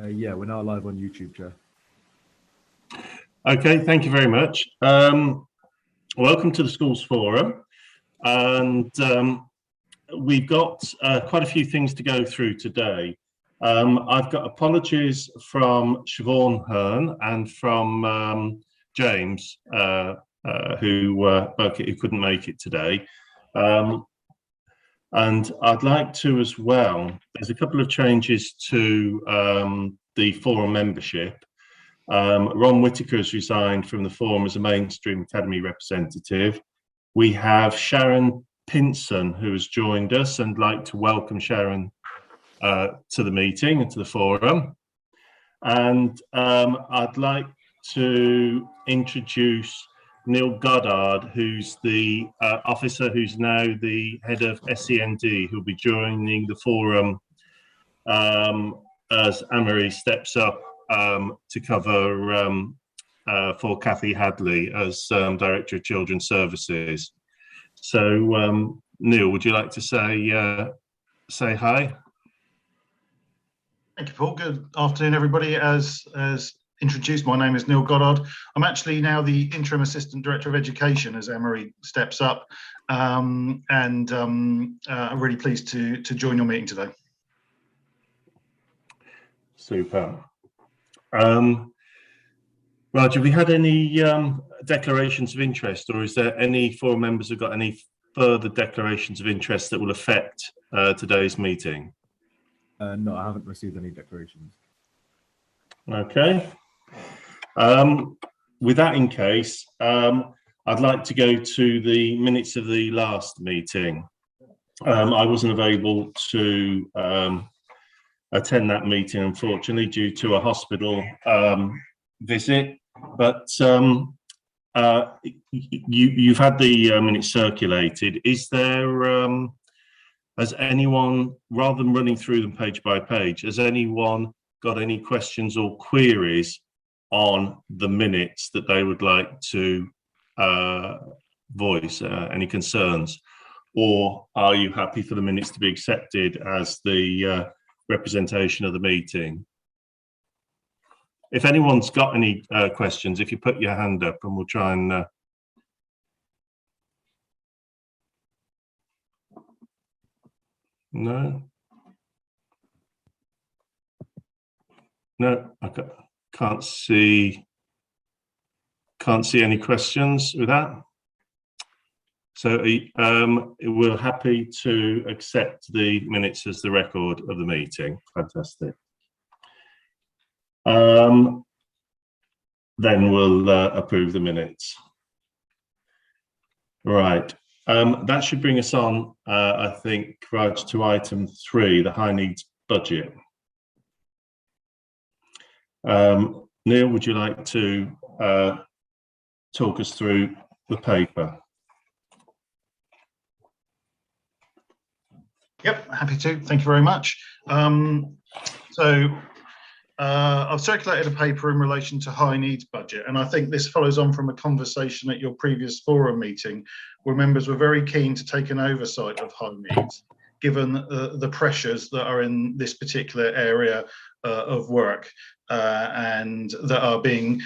Yeah, we're now live on YouTube, Chair. Okay, thank you very much. Welcome to the Schools Forum, and we've got quite a few things to go through today. I've got apologies from Siobhan Hearn and from James, who couldn't make it today. And I'd like to as well, there's a couple of changes to the forum membership. Ron Whittaker has resigned from the forum as a Mainstream Academy representative. We have Sharon Pinson, who has joined us, and like to welcome Sharon to the meeting and to the forum. And I'd like to introduce Neil Goddard, who's the officer who's now the head of SEND, who'll be joining the forum as Anne-Marie steps up to cover for Kathy Hadley as Director of Children's Services. So Neil, would you like to say hi? Thank you, Paul. Good afternoon, everybody. As introduced, my name is Neil Goddard. I'm actually now the Interim Assistant Director of Education as Anne-Marie steps up, and I'm really pleased to join your meeting today. Super. Raj, have we had any declarations of interest, or is there any forum members who've got any further declarations of interest that will affect today's meeting? No, I haven't received any declarations. Okay. With that in case, I'd like to go to the minutes of the last meeting. I wasn't available to attend that meeting, unfortunately, due to a hospital visit, but you've had the minutes circulated. Is there, has anyone, rather than running through them page by page, has anyone got any questions or queries on the minutes that they would like to voice, any concerns? Or are you happy for the minutes to be accepted as the representation of the meeting? If anyone's got any questions, if you put your hand up and we'll try and no, I can't see any questions with that. So we're happy to accept the minutes as the record of the meeting. Fantastic. Then we'll approve the minutes. Right. That should bring us on, I think, Raj, to item 3, the high needs budget. Neil, would you like to talk us through the paper? Yep, happy to. Thank you very much. I've circulated a paper in relation to high needs budget, and I think this follows on from a conversation at your previous forum meeting where members were very keen to take an oversight of high needs, given the pressures that are in this particular area of work and that are being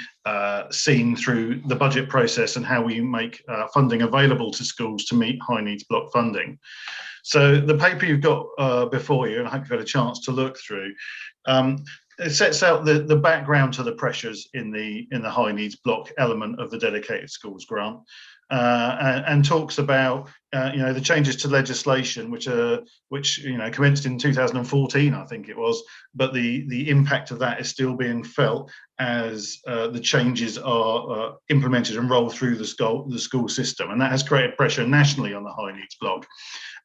seen through the budget process and how we make funding available to schools to meet high needs block funding. So the paper you've got before you, and I hope you've had a chance to look through, it sets out the background to the pressures in the high needs block element of the dedicated schools grant, and talks about the changes to legislation which commenced in 2014, I think it was, but the impact of that is still being felt as the changes are implemented and roll through the school system, and that has created pressure nationally on the high needs block.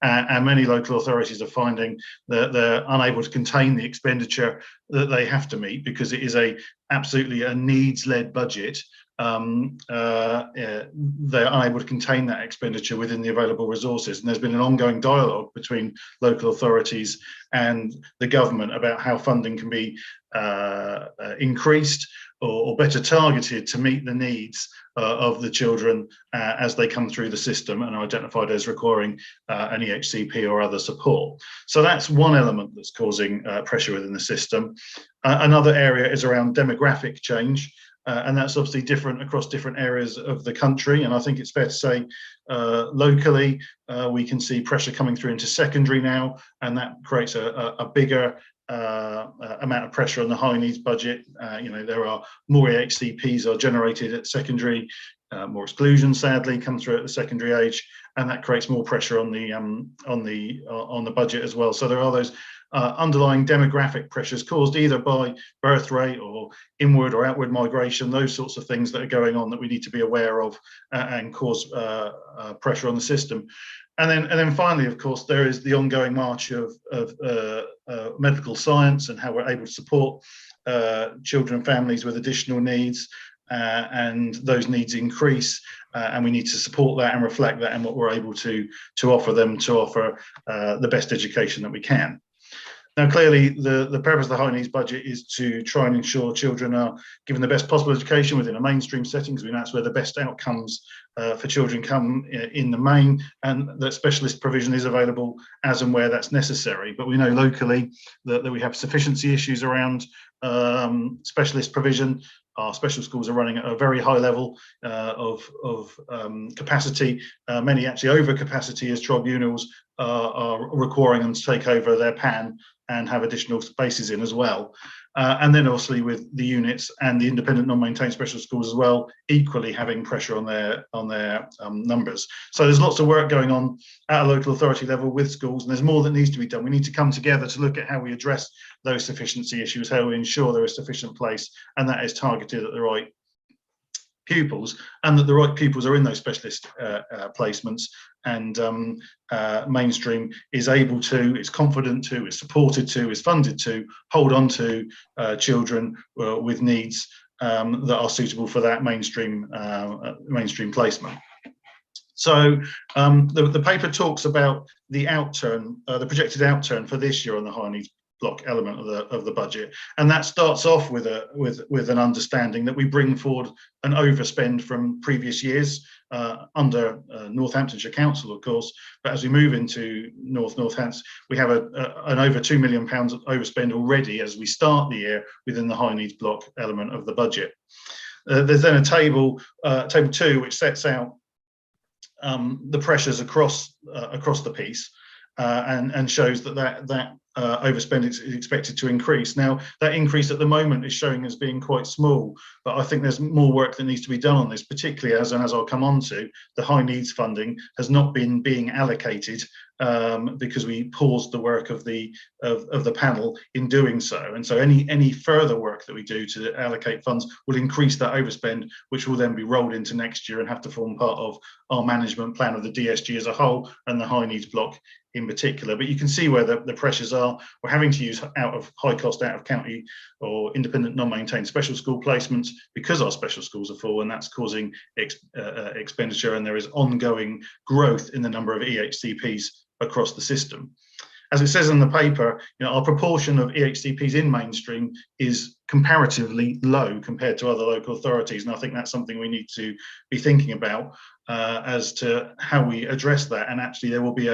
And many local authorities are finding that they're unable to contain the expenditure that they have to meet because it is absolutely a needs-led budget they're unable to contain that expenditure within the available resources. And there's been an ongoing dialogue between local authorities and the government about how funding can be increased or better targeted to meet the needs of the children as they come through the system and are identified as requiring an EHCP or other support. So that's one element that's causing pressure within the system. Another area is around demographic change. And that's obviously different across different areas of the country. And I think it's fair to say locally, we can see pressure coming through into secondary now, and that creates a bigger amount of pressure on the high needs budget. There are more EHCPs are generated at secondary, more exclusions sadly come through at the secondary age, and that creates more pressure on the budget as well. So there are those underlying demographic pressures caused either by birth rate or inward or outward migration, those sorts of things that are going on that we need to be aware of and cause pressure on the system. And then finally, of course, there is the ongoing march of medical science and how we're able to support children and families with additional needs, and those needs increase, and we need to support that and reflect that in what we're able to offer them, to offer the best education that we can. Now, clearly, the purpose of the high needs budget is to try and ensure children are given the best possible education within a mainstream setting, because we know that's where the best outcomes for children come in the main, and that specialist provision is available as and where that's necessary. But we know locally that we have sufficiency issues around specialist provision. Our special schools are running at a very high level of capacity, many actually over capacity, as tribunals are requiring them to take over their PAN and have additional spaces in as well. And then obviously with the units and the independent non-maintained special schools as well, equally having pressure on their numbers. So there's lots of work going on at a local authority level with schools, and there's more that needs to be done. We need to come together to look at how we address those sufficiency issues, how we ensure there is sufficient place, and that is targeted at the right pupils, and that the right pupils are in those specialist placements, and mainstream is able to, is confident to, is supported to, is funded to hold on to children with needs that are suitable for that mainstream placement. So the paper talks about the outturn, the projected outturn for this year on the high needs block element of the budget, and that starts off with an understanding that we bring forward an overspend from previous years under Northamptonshire Council, of course. But as we move into Northants, we have an over £2 million overspend already as we start the year within the high needs block element of the budget. There's then a table 2, which sets out the pressures across the piece. And shows that overspend is expected to increase. Now, that increase at the moment is showing as being quite small, but I think there's more work that needs to be done on this, particularly as I'll come on to, the high needs funding has not been being allocated because we paused the work of the panel in doing so. And so any further work that we do to allocate funds will increase that overspend, which will then be rolled into next year and have to form part of our management plan of the DSG as a whole and the high needs block in particular. But you can see where the pressures are. We're having to use high cost out of county or independent non-maintained special school placements because our special schools are full, and that's causing expenditure, and there is ongoing growth in the number of EHCPs across the system. As it says in the paper, our proportion of EHCPs in mainstream is comparatively low compared to other local authorities, and I think that's something we need to be thinking about as to how we address that. And actually there will be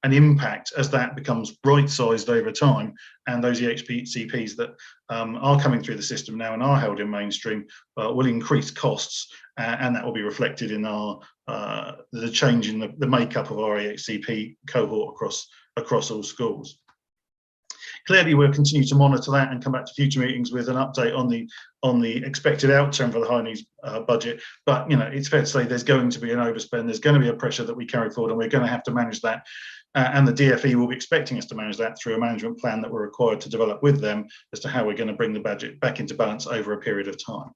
an impact as that becomes right-sized over time, and those EHCPs that are coming through the system now and are held in mainstream will increase costs, and that will be reflected in the change in the makeup of our EHCP cohort across all schools. Clearly, we'll continue to monitor that and come back to future meetings with an update on the expected outturn for the high needs budget. But it's fair to say there's going to be an overspend. There's going to be a pressure that we carry forward, and we're going to have to manage that. And the DFE will be expecting us to manage that through a management plan that we're required to develop with them as to how we're going to bring the budget back into balance over a period of time.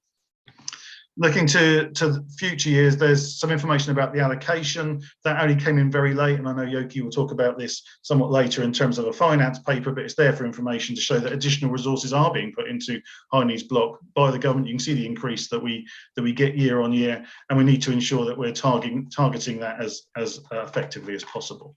Looking to future years, there's some information about the allocation. That only came in very late, and I know Yoki will talk about this somewhat later in terms of a finance paper, but it's there for information to show that additional resources are being put into high needs block by the government. You can see the increase that we get year on year, and we need to ensure that we're targeting that as effectively as possible.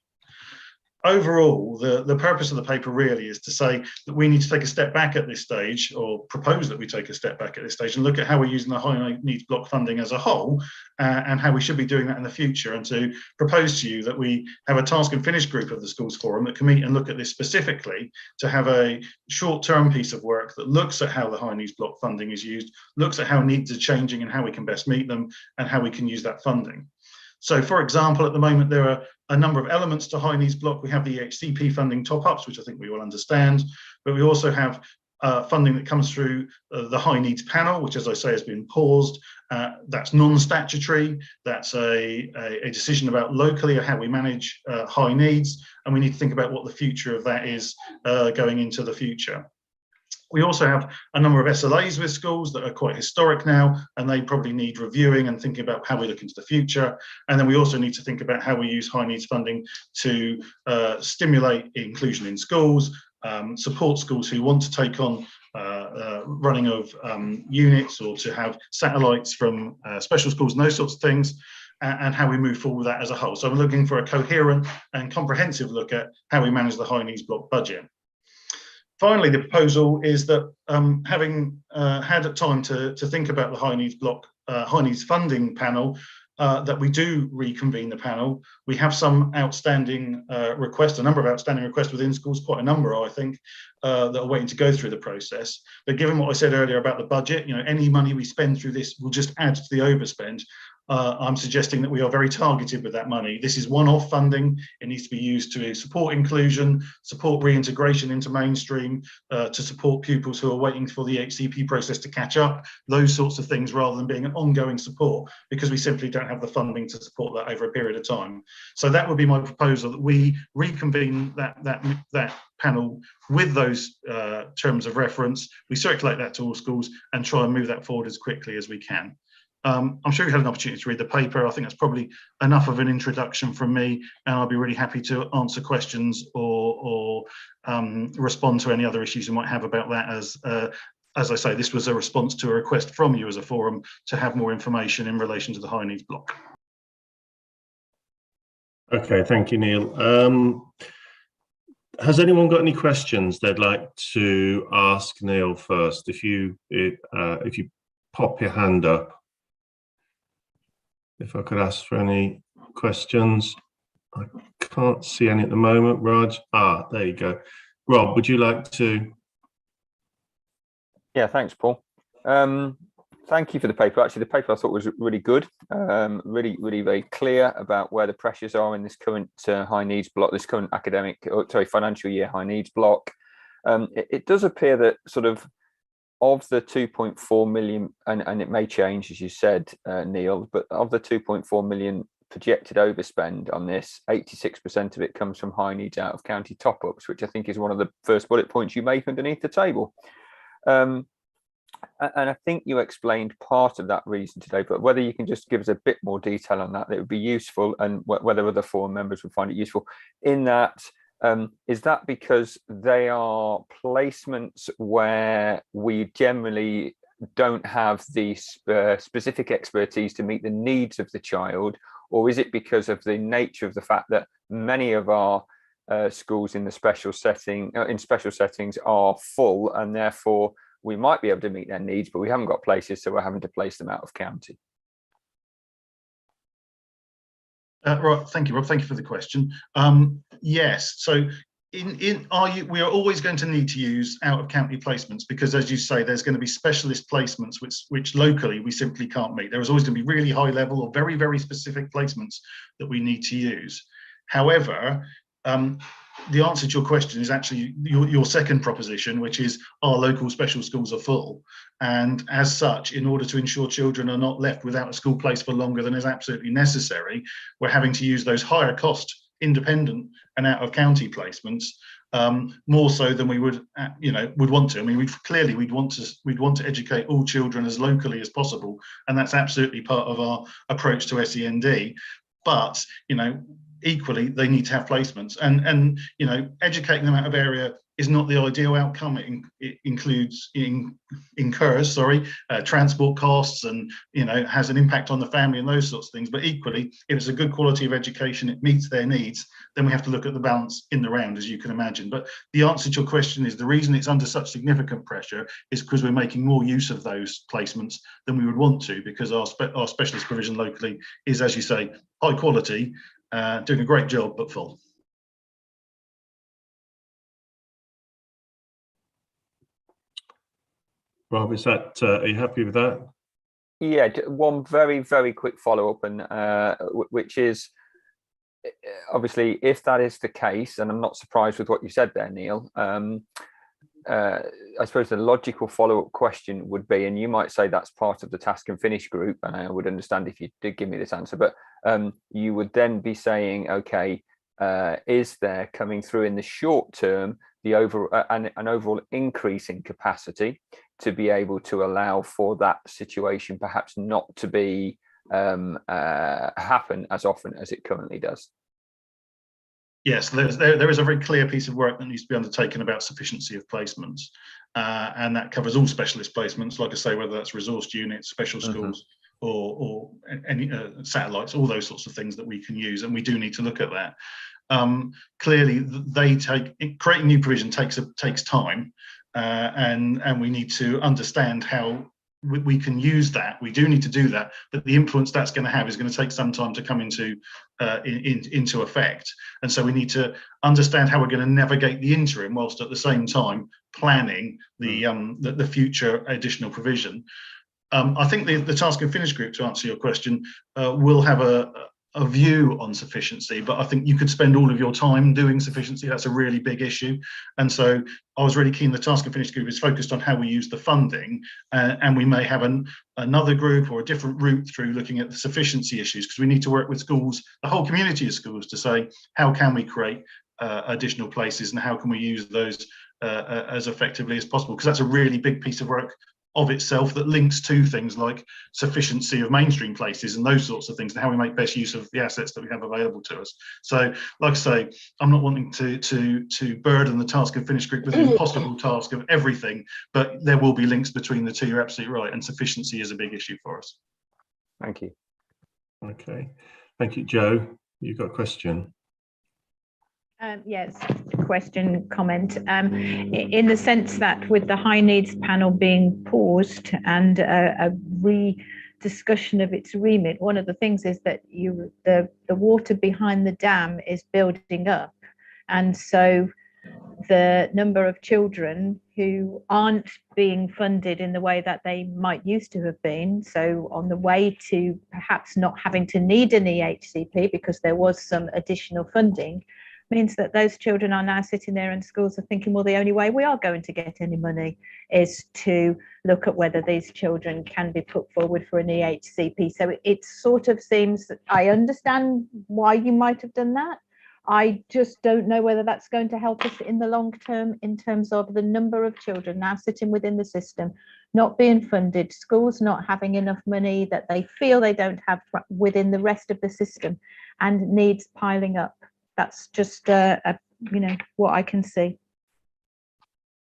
Overall, the purpose of the paper really is to say that we need to take a step back at this stage, or propose that we take a step back at this stage and look at how we're using the high needs block funding as a whole, and how we should be doing that in the future, and to propose to you that we have a task and finish group of the schools forum that can meet and look at this specifically, to have a short-term piece of work that looks at how the high needs block funding is used, looks at how needs are changing and how we can best meet them, and how we can use that funding. So, for example, at the moment, there are a number of elements to high needs block. We have the EHCP funding top-ups, which I think we all understand, but we also have funding that comes through the high needs panel, which, as I say, has been paused. That's non-statutory. That's a decision about locally how we manage high needs, and we need to think about what the future of that is going into the future. We also have a number of SLAs with schools that are quite historic now, and they probably need reviewing and thinking about how we look into the future. And then we also need to think about how we use high needs funding to stimulate inclusion in schools, support schools who want to take on running of units, or to have satellites from special schools and those sorts of things, and how we move forward with that as a whole. So I'm looking for a coherent and comprehensive look at how we manage the high needs block budget. Finally, the proposal is that having had time to think about the high needs block, high needs funding panel, that we do reconvene the panel. We have some outstanding requests, a number of outstanding requests within schools, quite a number, I think, that are waiting to go through the process. But given what I said earlier about the budget, any money we spend through this will just add to the overspend. I'm suggesting that we are very targeted with that money. This is one-off funding. It needs to be used to support inclusion, support reintegration into mainstream, to support pupils who are waiting for the HCP process to catch up, those sorts of things, rather than being an ongoing support, because we simply don't have the funding to support that over a period of time. So that would be my proposal, that we reconvene that panel with those terms of reference. We circulate that to all schools and try and move that forward as quickly as we can. I'm sure you had an opportunity to read the paper. I think that's probably enough of an introduction from me, and I'll be really happy to answer questions or respond to any other issues you might have about that. As I say, this was a response to a request from you as a forum to have more information in relation to the high needs block. Okay, thank you, Neil. Has anyone got any questions they'd like to ask Neil first? If you pop your hand up. If I could ask for any questions. I can't see any at the moment. Raj, there you go. Rob, would you like to? Yeah, thanks, Paul. Thank you for the paper. Actually, the paper I thought was really good. Really very clear about where the pressures are in this current high needs block, this current financial year high needs block. It does appear that sort of the 2.4 million, and it may change, as you said, Neil, but of the 2.4 million projected overspend on this, 86% of it comes from high needs out of county top-ups, which I think is one of the first bullet points you make underneath the table. And I think you explained part of that reason today, but whether you can just give us a bit more detail on that, it would be useful, and whether other forum members would find it useful. In that, is that because they are placements where we generally don't have the specific expertise to meet the needs of the child, or is it because of the nature of the fact that many of our schools in special settings are full, and therefore we might be able to meet their needs, but we haven't got places, so we're having to place them out of county? Right, thank you, Rob. Thank you for the question. Yes, so we are always going to need to use out of county placements, because, as you say, there's going to be specialist placements which locally we simply can't meet. There is always going to be really high level or very, very specific placements that we need to use. However, the answer to your question is actually your second proposition, which is our local special schools are full. And as such, in order to ensure children are not left without a school place for longer than is absolutely necessary, we're having to use those higher cost independent and out of county placements more so than we would want to. I mean, we'd want to educate all children as locally as possible, and that's absolutely part of our approach to SEND. But equally, they need to have placements, and educating them out of area is not the ideal outcome. It incurs transport costs, and has an impact on the family and those sorts of things. But equally, if it's a good quality of education, it meets their needs, then we have to look at the balance in the round, as you can imagine. But the answer to your question is, the reason it's under such significant pressure is because we're making more use of those placements than we would want to, because our specialist provision locally is, as you say, high quality, doing a great job, but full. Rob, are you happy with that? Yeah, one very, very quick follow-up, and which is, obviously, if that is the case, and I'm not surprised with what you said there, Neil, I suppose the logical follow-up question would be, and you might say that's part of the task and finish group, and I would understand if you did give me this answer, but you would then be saying, okay, is there coming through in the short term an overall increase in capacity to be able to allow for that situation perhaps not to be happen as often as it currently does? Yes, there is a very clear piece of work that needs to be undertaken about sufficiency of placements, and that covers all specialist placements, like I say, whether that's resourced units, special schools, or any satellites, all those sorts of things that we can use, and we do need to look at that. Clearly, creating new provision takes time, and we need to understand how we can use that. We do need to do that, but the influence that's going to have is going to take some time to come into effect. And so we need to understand how we're going to navigate the interim, whilst at the same time planning the future additional provision. I think the task and finish group, to answer your question, will have a view on sufficiency, but I think you could spend all of your time doing sufficiency. That's a really big issue, and so I was really keen. The task and finish group is focused on how we use the funding, and we may have another group or a different route through looking at the sufficiency issues, because we need to work with schools, the whole community of schools, to say how can we create additional places and how can we use those as effectively as possible, because that's a really big piece of work of itself that links to things like sufficiency of mainstream places and those sorts of things, and how we make best use of the assets that we have available to us. So, like I say, I'm not wanting to burden the task and finish group with the impossible task of everything, but there will be links between the two. You're absolutely right, and sufficiency is a big issue for us. Thank you. Okay, thank you. Joe, you've got a question. Yes, question, comment. In the sense that with the high needs panel being paused and a re-discussion of its remit, one of the things is that the water behind the dam is building up, and so the number of children who aren't being funded in the way that they might used to have been, so on the way to perhaps not having to need an EHCP because there was some additional funding, means that those children are now sitting there and schools are thinking, well, the only way we are going to get any money is to look at whether these children can be put forward for an EHCP. So it sort of seems that I understand why you might have done that. I just don't know whether that's going to help us in the long term in terms of the number of children now sitting within the system, not being funded, schools not having enough money that they feel they don't have within the rest of the system, and needs piling up. That's just what I can see.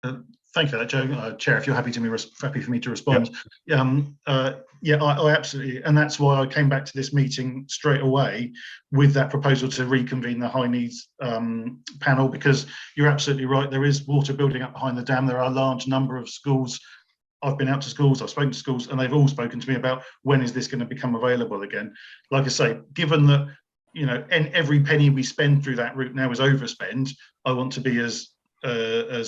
Thank you for that, Joe. Chair, if you're happy for me to respond. Yep. I absolutely, and that's why I came back to this meeting straight away with that proposal to reconvene the high needs panel, because you're absolutely right. There is water building up behind the dam. There are a large number of schools. I've been out to schools, I've spoken to schools, and they've all spoken to me about when is this going to become available again. Like I say, given that and every penny we spend through that route now is overspend, I want to be as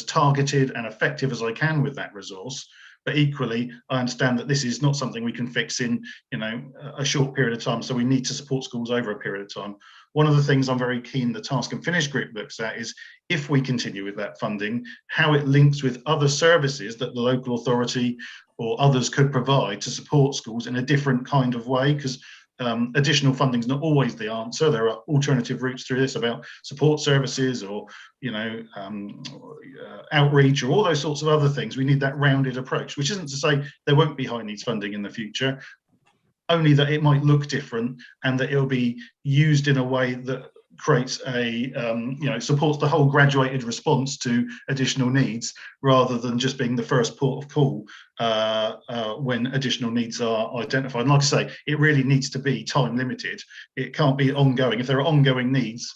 targeted and effective as I can with that resource. But equally, I understand that this is not something we can fix in a short period of time. So we need to support schools over a period of time. One of the things I'm very keen the task and finish group looks at is, if we continue with that funding, how it links with other services that the local authority or others could provide to support schools in a different kind of way. Because additional funding is not always the answer. There are alternative routes through this about support services or, outreach or all those sorts of other things. We need that rounded approach, which isn't to say there won't be high needs funding in the future, only that it might look different and that it'll be used in a way that creates a, supports the whole graduated response to additional needs, rather than just being the first port of call when additional needs are identified. And like I say, it really needs to be time limited. It can't be ongoing. If there are ongoing needs,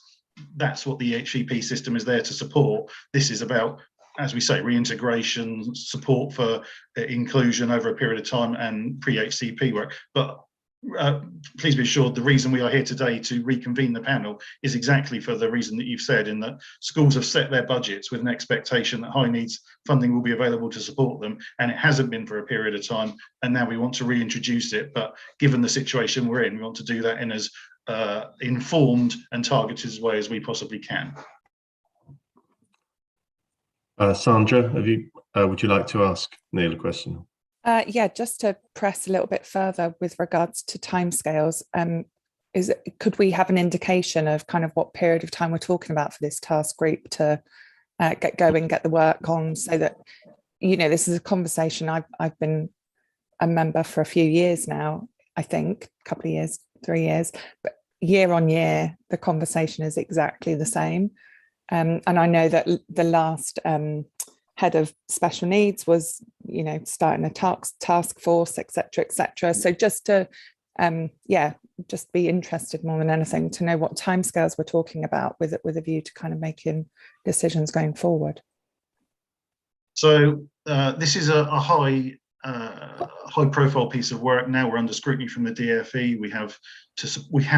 that's what the HCP system is there to support. This is about, as we say, reintegration, support for inclusion over a period of time, and pre-HCP work. But please be assured, the reason we are here today to reconvene the panel is exactly for the reason that you've said, in that schools have set their budgets with an expectation that high needs funding will be available to support them, and it hasn't been for a period of time, and now we want to reintroduce it. But given the situation we're in, we want to do that in as informed and targeted way as we possibly can. Sandra, would you like to ask Neil a question? Yeah, just to press a little bit further with regards to timescales, could we have an indication of kind of what period of time we're talking about for this task group to get going, get the work on, so that, this is a conversation I've been a member for a few years now, I think, a couple of years, 3 years, but year on year, the conversation is exactly the same. And I know that the last head of special needs was, starting a task force, etc. So just to, just be interested more than anything to know what timescales we're talking about with a view to kind of making decisions going forward. So this is a high profile piece of work. Now we're under scrutiny from the DFE. We have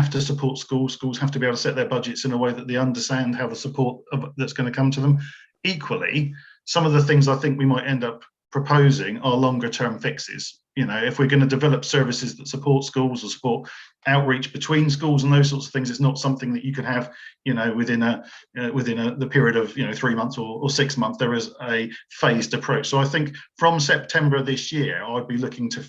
to support schools. Schools have to be able to set their budgets in a way that they understand how the support that's going to come to them. Equally, some of the things I think we might end up proposing are longer term fixes. If we're going to develop services that support schools or support outreach between schools and those sorts of things, it's not something that you can have, within the period of 3 months or 6 months. There is a phased approach. So I think from September this year, I'd be looking to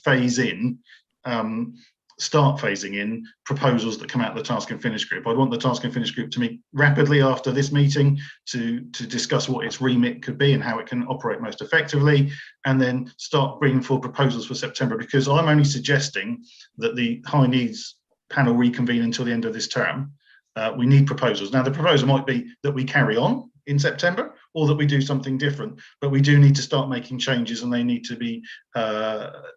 start phasing in proposals that come out of the Task and Finish group. I'd want the Task and Finish group to meet rapidly after this meeting to discuss what its remit could be and how it can operate most effectively, and then start bringing forward proposals for September, because I'm only suggesting that the high needs panel reconvene until the end of this term. We need proposals. Now, the proposal might be that we carry on in September, or that we do something different, but we do need to start making changes, and they need to be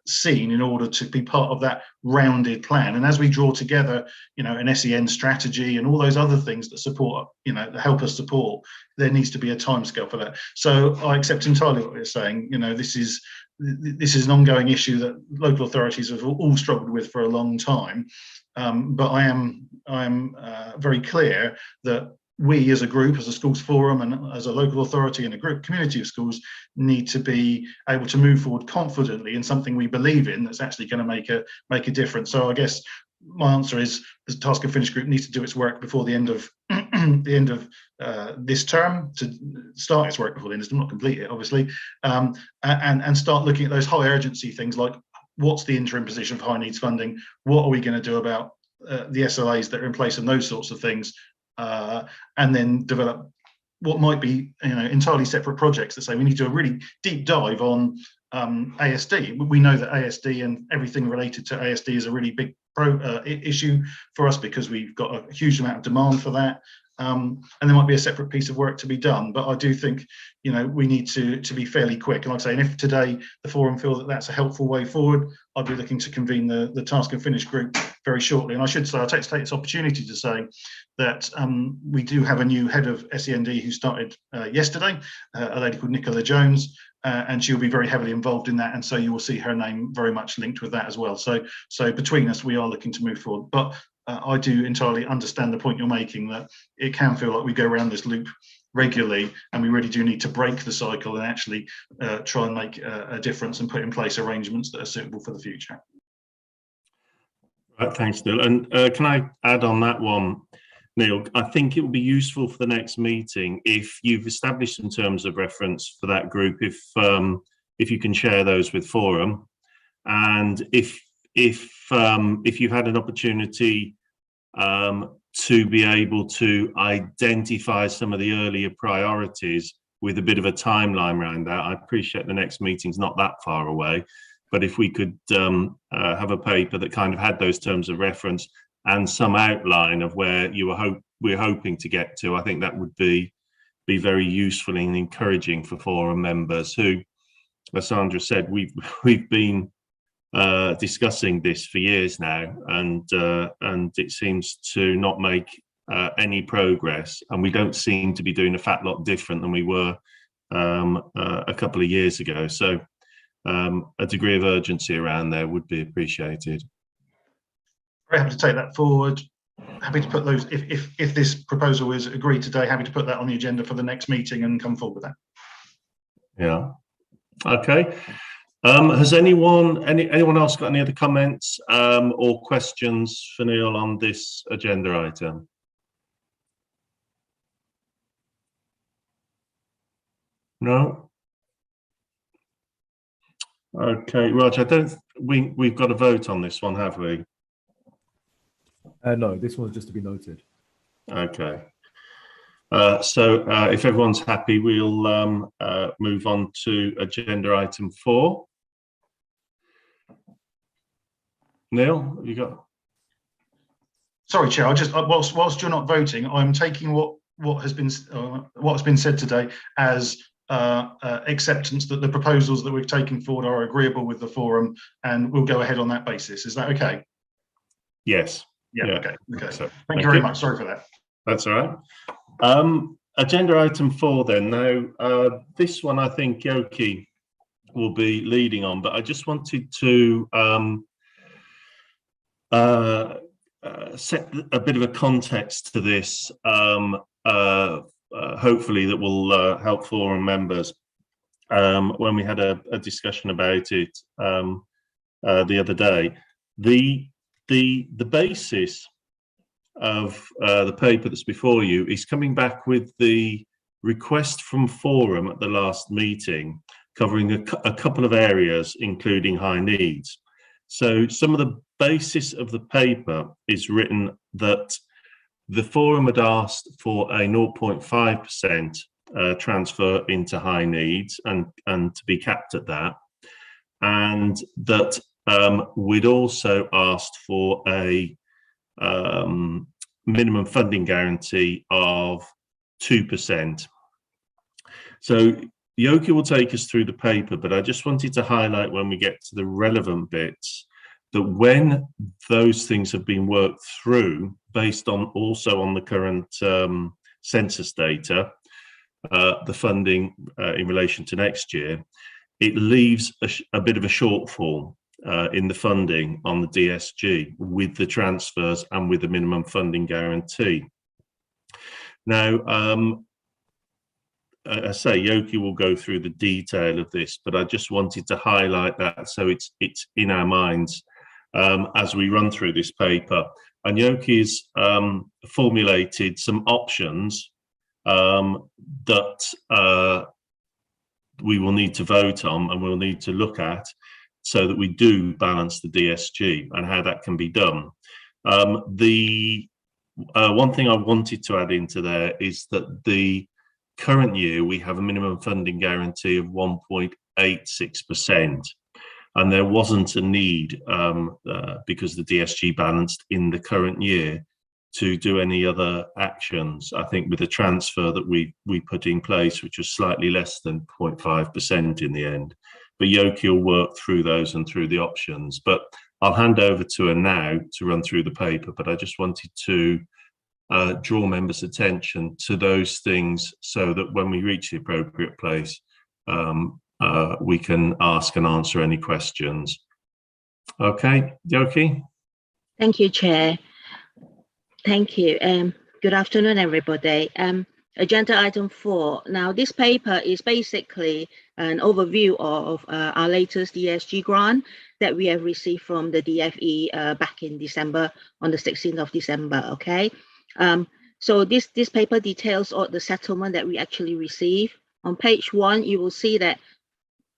seen in order to be part of that rounded plan. And as we draw together, an SEN strategy and all those other things that support, that help us support, there needs to be a timescale for that. So I accept entirely what you're saying. This is an ongoing issue that local authorities have all struggled with for a long time. But I am very clear that we as a group, as a schools forum, and as a local authority and a group community of schools, need to be able to move forward confidently in something we believe in that's actually going to make a difference. So I guess my answer is the Task and Finish group needs to do its work before the end of this term, to start its work before the end of this, not complete it obviously, and start looking at those high urgency things like, what's the interim position for high needs funding, what are we going to do about the SLAs that are in place and those sorts of things, and then develop what might be entirely separate projects that say we need to do a really deep dive on ASD. We know that ASD and everything related to ASD is a really big issue for us, because we've got a huge amount of demand for that. And there might be a separate piece of work to be done, but I do think we need to be fairly quick. And like I say, and if today the forum feel that that's a helpful way forward, I'd be looking to convene the Task and Finish group very shortly. And I should say, I'll take this opportunity to say that we do have a new head of SEND who started yesterday, a lady called Nicola Jones, and she'll be very heavily involved in that. And so you will see her name very much linked with that as well. So between us, we are looking to move forward. But I do entirely understand the point you're making, that it can feel like we go around this loop regularly, and we really do need to break the cycle and actually try and make a difference and put in place arrangements that are suitable for the future. Right, thanks, Neil. And can I add on that one, Neil? I think it will be useful for the next meeting if you've established some terms of reference for that group, if you can share those with Forum, and if if you had an opportunity to be able to identify some of the earlier priorities with a bit of a timeline around that. I appreciate the next meeting's not that far away, but if we could have a paper that kind of had those terms of reference and some outline of where we're hoping to get to, I think that would be very useful and encouraging for forum members who, as Sandra said, we've been discussing this for years now, and it seems to not make any progress, and we don't seem to be doing a fat lot different than we were a couple of years ago. So a degree of urgency around there would be appreciated. Very happy to take that forward. Happy to put those, if this proposal is agreed today, happy to put that on the agenda for the next meeting and come forward with that. Yeah. Okay. Has anyone else got any other comments or questions for Neil on this agenda item? No. Okay, Roger. We've got a vote on this one, have we? No, this one's just to be noted. Okay. So if everyone's happy, we'll move on to agenda item 4. Neil, have you got? Sorry, Chair. I just whilst you're not voting, I'm taking what has been said today as acceptance that the proposals that we've taken forward are agreeable with the forum, and we'll go ahead on that basis. Is that okay? Yes. Yeah. Yeah. Okay. So, Thank you very much. Sorry for that. That's all right. Agenda item 4 then. Now, this one I think Yoki will be leading on, but I just wanted to set a bit of a context to this, hopefully that will help forum members. When we had a discussion about it the other day, the basis of the paper that's before you is coming back with the request from forum at the last meeting, covering a couple of areas, including high needs. So some of the basis of the paper is written that the forum had asked for a 0.5% transfer into high needs and to be capped at that, and that we'd also asked for a minimum funding guarantee of 2%. So Yoki will take us through the paper, but I just wanted to highlight when we get to the relevant bits that when those things have been worked through, based on also on the current census data, the funding in relation to next year, it leaves a bit of a shortfall in the funding on the DSG with the transfers and with the minimum funding guarantee. Now, I say Yoki will go through the detail of this, but I just wanted to highlight that so it's in our minds as we run through this paper. And Yoki's formulated some options that we will need to vote on and we'll need to look at so that we do balance the DSG and how that can be done. The one thing I wanted to add into there is that the current year we have a minimum funding guarantee of 1.86%, and there wasn't a need because the DSG balanced in the current year to do any other actions. I think with the transfer that we put in place, which was slightly less than 0.5% in the end, but Yoki will work through those and through the options. But I'll hand over to her now to run through the paper, but I just wanted to draw members' attention to those things so that when we reach the appropriate place, we can ask and answer any questions. Okay, Yoki? Thank you, Chair. Thank you. Good afternoon, everybody. Agenda item 4. Now, this paper is basically an overview of our latest DSG grant that we have received from the DFE back in December, on the 16th of December, okay? So this paper details all the settlement that we actually received. On page 1, you will see that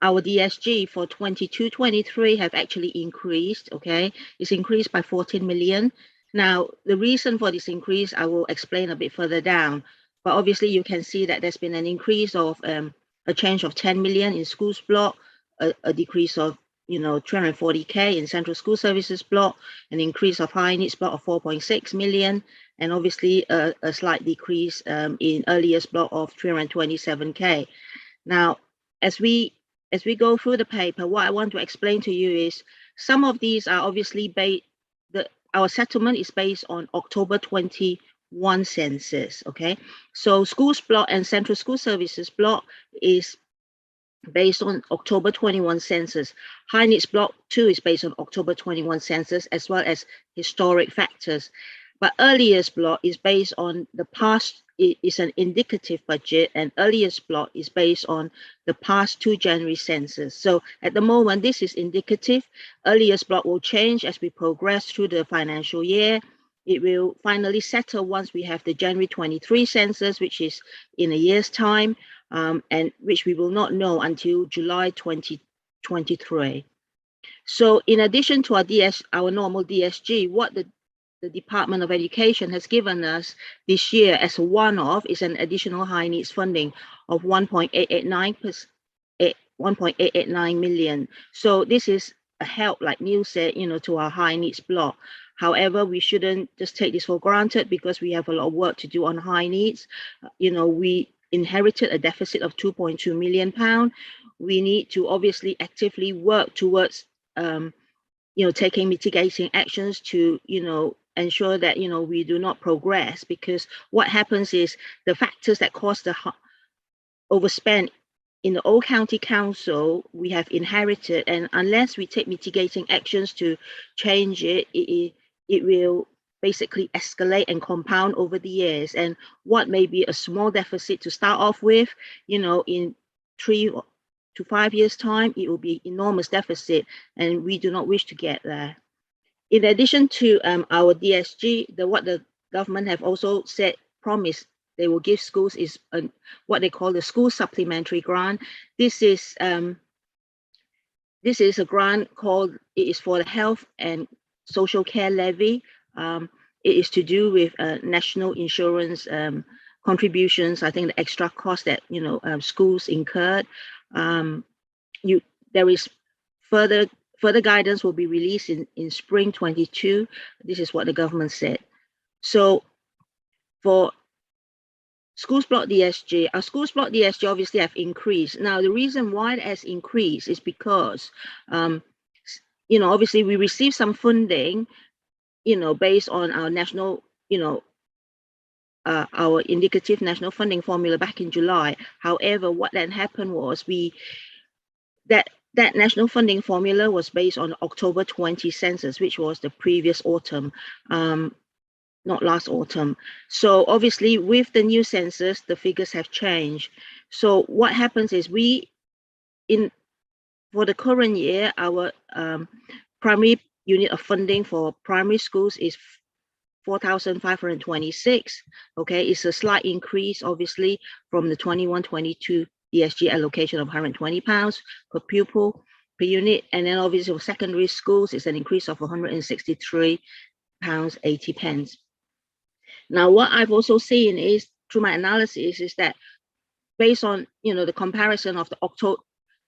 our DSG for 22-23 have actually increased, okay? It's increased by 14 million. Now, the reason for this increase, I will explain a bit further down, but obviously you can see that there's been an increase of a change of 10 million in schools block, a decrease of 340k in central school services block, an increase of high needs block of 4.6 million, and obviously a slight decrease in earliest block of 327k. Now, as we go through the paper, what I want to explain to you is some of these are obviously based. Our settlement is based on October 21 census. Okay, so schools block and central school services block is based on October 21 census. High needs block 2 is based on October 21 census, as well as historic factors. But earliest block is based on the past, it is an indicative budget, and earliest block is based on the past 2 January census. So at the moment, this is indicative. Earliest block will change as we progress through the financial year. It will finally settle once we have the January 23 census, which is in a year's time, and which we will not know until July 2023. So in addition to our normal DSG, what the Department of Education has given us this year as a one-off is an additional high needs funding of 1.889 million. So this is a help, like Neil said, to our high needs block. However, we shouldn't just take this for granted because we have a lot of work to do on high needs. We inherited a deficit of £2.2 million. We need to obviously actively work towards, taking mitigating actions to, ensure that, we do not progress, because what happens is the factors that cause the overspend in the old county council, we have inherited, and unless we take mitigating actions to change it, it will basically escalate and compound over the years. And what may be a small deficit to start off with, in 3 to 5 years time, it will be enormous deficit, and we do not wish to get there. In addition to our DSG, what the government have also said, promised they will give schools is what they call the school supplementary grant. This is a grant called, it is for the health and social care levy. It is to do with national insurance contributions. I think the extra cost that schools incurred. There is further guidance will be released in spring 22. This is what the government said. So for schools block DSG, our schools block DSG obviously have increased. Now, the reason why it has increased is because, obviously we received some funding, based on our national, our indicative national funding formula back in July. However, what then happened was that national funding formula was based on October 20 census, which was the previous autumn, not last autumn. So obviously with the new census, the figures have changed. So what happens is for the current year, our primary unit of funding for primary schools is 4,526. Okay, it's a slight increase, obviously, from the 21-22 DSG allocation of £120 per pupil per unit. And then obviously for secondary schools, it's an increase of £163.80. Now, what I've also seen is, through my analysis, is that based on, the comparison of the October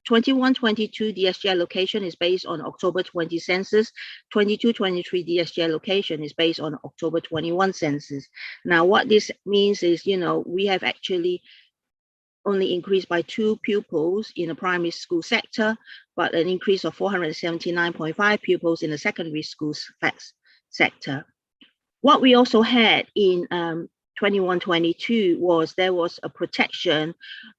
21-22 DSG allocation is based on October 20 census, 22-23 DSG allocation is based on October 21 census. Now, what this means is, we have actually only increased by 2 pupils in the primary school sector, but an increase of 479.5 pupils in the secondary school sector. What we also had in 21-22 was there was a protection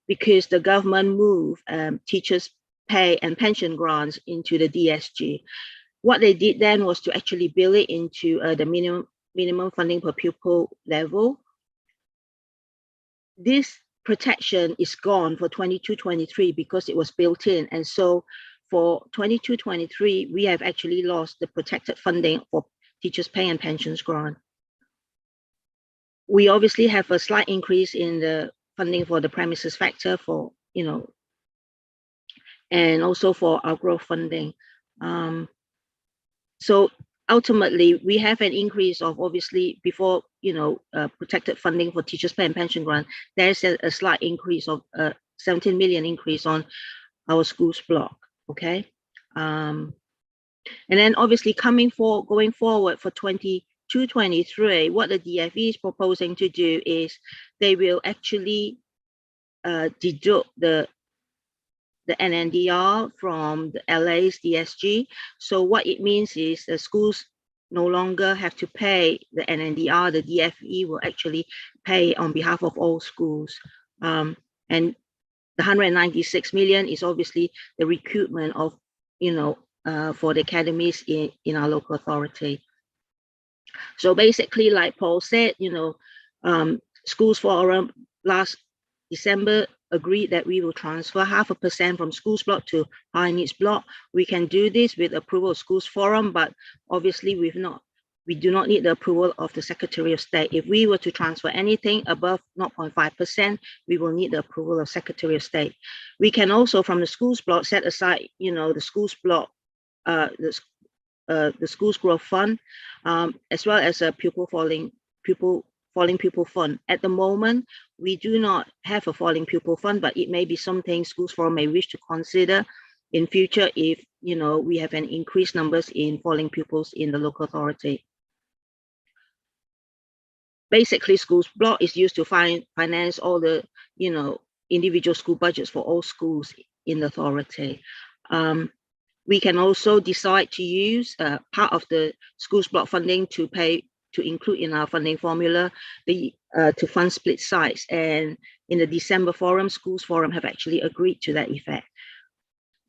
because the government moved teachers' pay and pension grants into the DSG. What they did then was to actually build it into the minimum funding per pupil level. This protection is gone for 22-23 because it was built in, and so for 22-23 we have actually lost the protected funding for teachers' pay and pensions grant. We obviously have a slight increase in the funding for the premises factor for and also for our growth funding. So ultimately, we have an increase of, obviously, before, protected funding for teachers' pay and pension grant, there's a slight increase of 17 million increase on our schools block. Okay. And then obviously going forward for 22-23, what the DFE is proposing to do is they will actually deduct the NNDR from the LA's DSG. So what it means is the schools no longer have to pay the NNDR. The DFE will actually pay on behalf of all schools. And the 196 million is obviously the recruitment of, for the academies in our local authority. So basically, like Paul said, Schools Forum last December agreed that we will transfer 0.5% from schools block to high needs block. We can do this with approval of Schools Forum, but obviously we do not need the approval of the Secretary of State. If we were to transfer anything above 0.5%, we will need the approval of Secretary of State. We can also, from the schools block, set aside, the schools block, the schools growth fund, as well as a falling pupil fund. At the moment, we do not have a falling pupil fund, but it may be something Schools Forum may wish to consider in future if we have an increased numbers in falling pupils in the local authority. Basically, schools block is used to finance all the individual school budgets for all schools in the authority. We can also decide to use part of the schools block funding to include in our funding formula to fund split sites. And in the December forum, Schools Forum have actually agreed to that effect.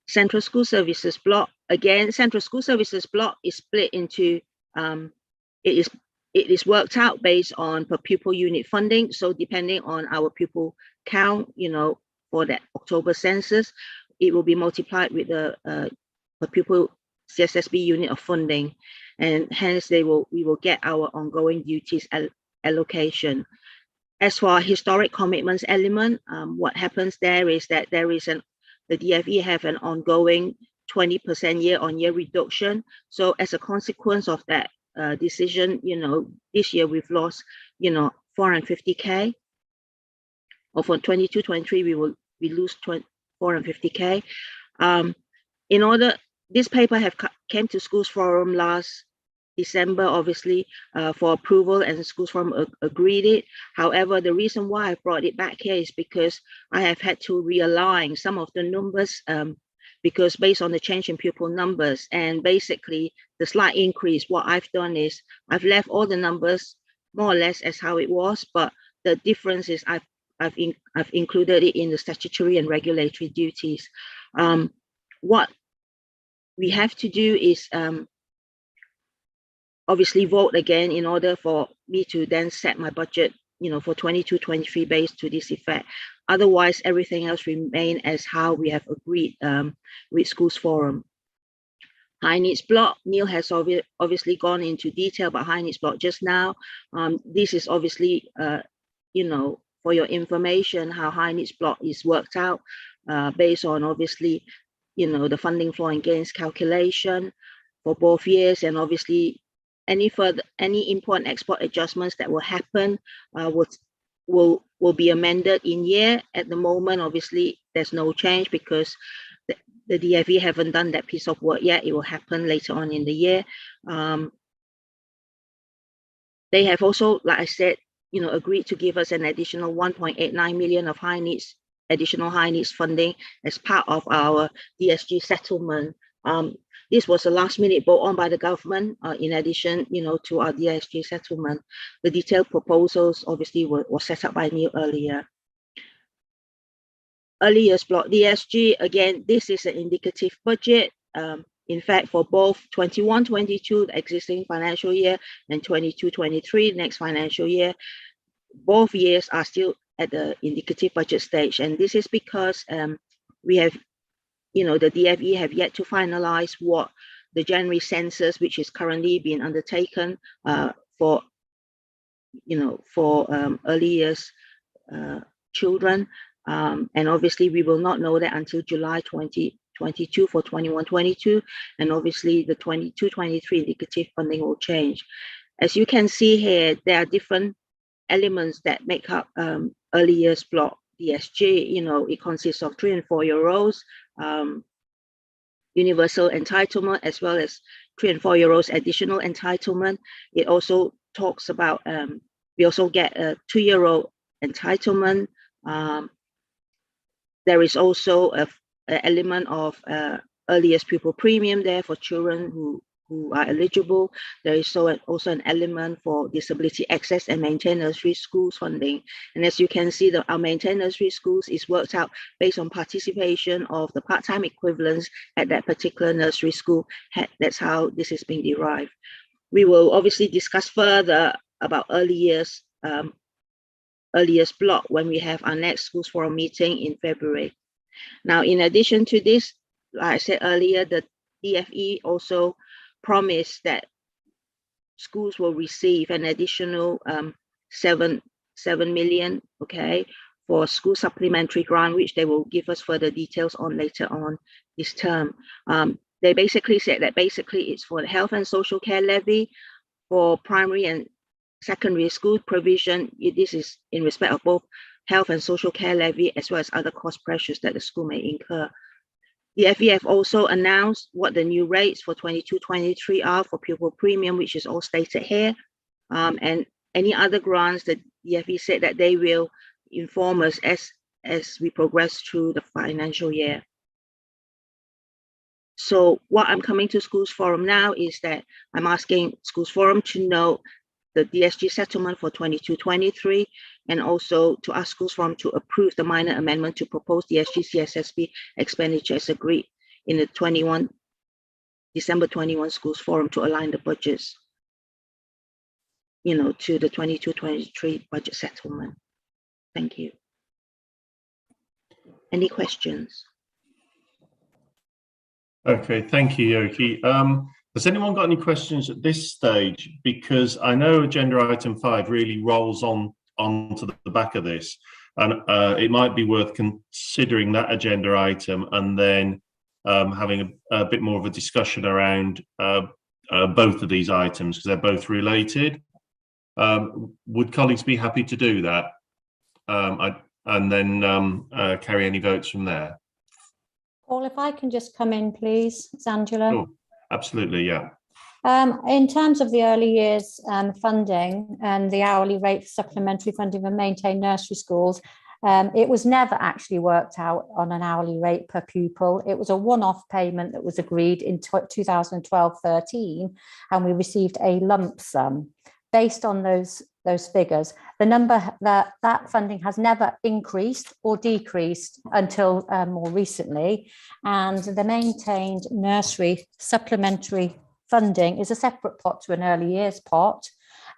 Central School Services block, again, Central School Services block is split into, it is worked out based on per pupil unit funding. So depending on our pupil count, for that October census, it will be multiplied with the per pupil CSSB unit of funding, and hence we will get our ongoing duties allocation. As for our historic commitments element, what happens there is that the DFE have an ongoing 20% year-on-year reduction. So as a consequence of that decision, this year we've lost, 450K. Or for 22-23, we lose 450K. This paper came to Schools Forum last December, obviously, for approval, and the Schools Forum agreed it. However, the reason why I brought it back here is because I have had to realign some of the numbers because based on the change in pupil numbers, and basically the slight increase, what I've done is I've left all the numbers more or less as how it was, but the difference is I've included it in the statutory and regulatory duties. What we have to do is obviously vote again in order for me to then set my budget, for 22-23 based to this effect. Otherwise, everything else remain as how we have agreed with Schools Forum. High needs block, Neil has obviously gone into detail about high needs block just now. This is obviously, for your information, how high needs block is worked out based on obviously, the funding floor and gains calculation for both years, and obviously any import and export adjustments that will happen will be amended in year. At the moment, obviously, there's no change because the DFE haven't done that piece of work yet. It will happen later on in the year. They have also, like I said, agreed to give us an additional 1.89 million of additional high needs funding as part of our DSG settlement. This was a last minute vote on by the government in addition, to our DSG settlement. The detailed proposals obviously were set up by Neil earlier. Early years block DSG, again, this is an indicative budget. In fact, for both 21-22, the existing financial year, and 22-23, next financial year, both years are still at the indicative budget stage. And this is because we have, the DFE have yet to finalize what the January census, which is currently being undertaken for early years children. And obviously we will not know that until July 2023. 22 for 21-22, and obviously the 22-23 indicative funding will change. As you can see here, there are different elements that make up early years block DSG. You know, it consists of 3 and 4 year olds, universal entitlement, as well as 3 and 4 year olds additional entitlement. It also talks about we also get a 2-year-old entitlement. There is also an element of earliest pupil premium there for children who are eligible. There is also an element for disability access and maintain nursery schools funding. And as you can see, our maintain nursery schools is worked out based on participation of the part-time equivalents at that particular nursery school. That's how this is being derived. We will obviously discuss further about early years block when we have our next schools forum meeting in February. Now, in addition to this, like I said earlier, the DFE also promised that schools will receive an additional 7 million, okay, for school supplementary grant, which they will give us further details on later on this term. They basically said that it's for the health and social care levy for primary and secondary school provision. This is in respect of both health and social care levy as well as other cost pressures that the school may incur. The FEF also announced what the new rates for 22-23 are for pupil premium, which is all stated here. And any other grants that the FE said that they will inform us as we progress through the financial year. So what I'm coming to Schools Forum now is that I'm asking Schools Forum to know the DSG settlement for 22-23, and also to ask Schools Forum to approve the minor amendment to propose DSG CSSP expenditure as agreed in the December 21 Schools Forum to align the budgets, you know, to the 22-23 budget settlement. Thank you. Any questions? Okay, thank you, Yoki. Has anyone got any questions at this stage? Because I know agenda item 5 really rolls onto the back of this, and it might be worth considering that agenda item and then having a bit more of a discussion around both of these items, because they're both related. Would colleagues be happy to do that? And then carry any votes from there? Paul, if I can just come in, please. It's Angela. Sure. Absolutely, yeah. In terms of the early years funding and the hourly rate for supplementary funding for maintained nursery schools, it was never actually worked out on an hourly rate per pupil. It was a one-off payment that was agreed in 2012-13, and we received a lump sum based on those figures. The number that funding has never increased or decreased until more recently, and the maintained nursery supplementary funding is a separate pot to an early years pot.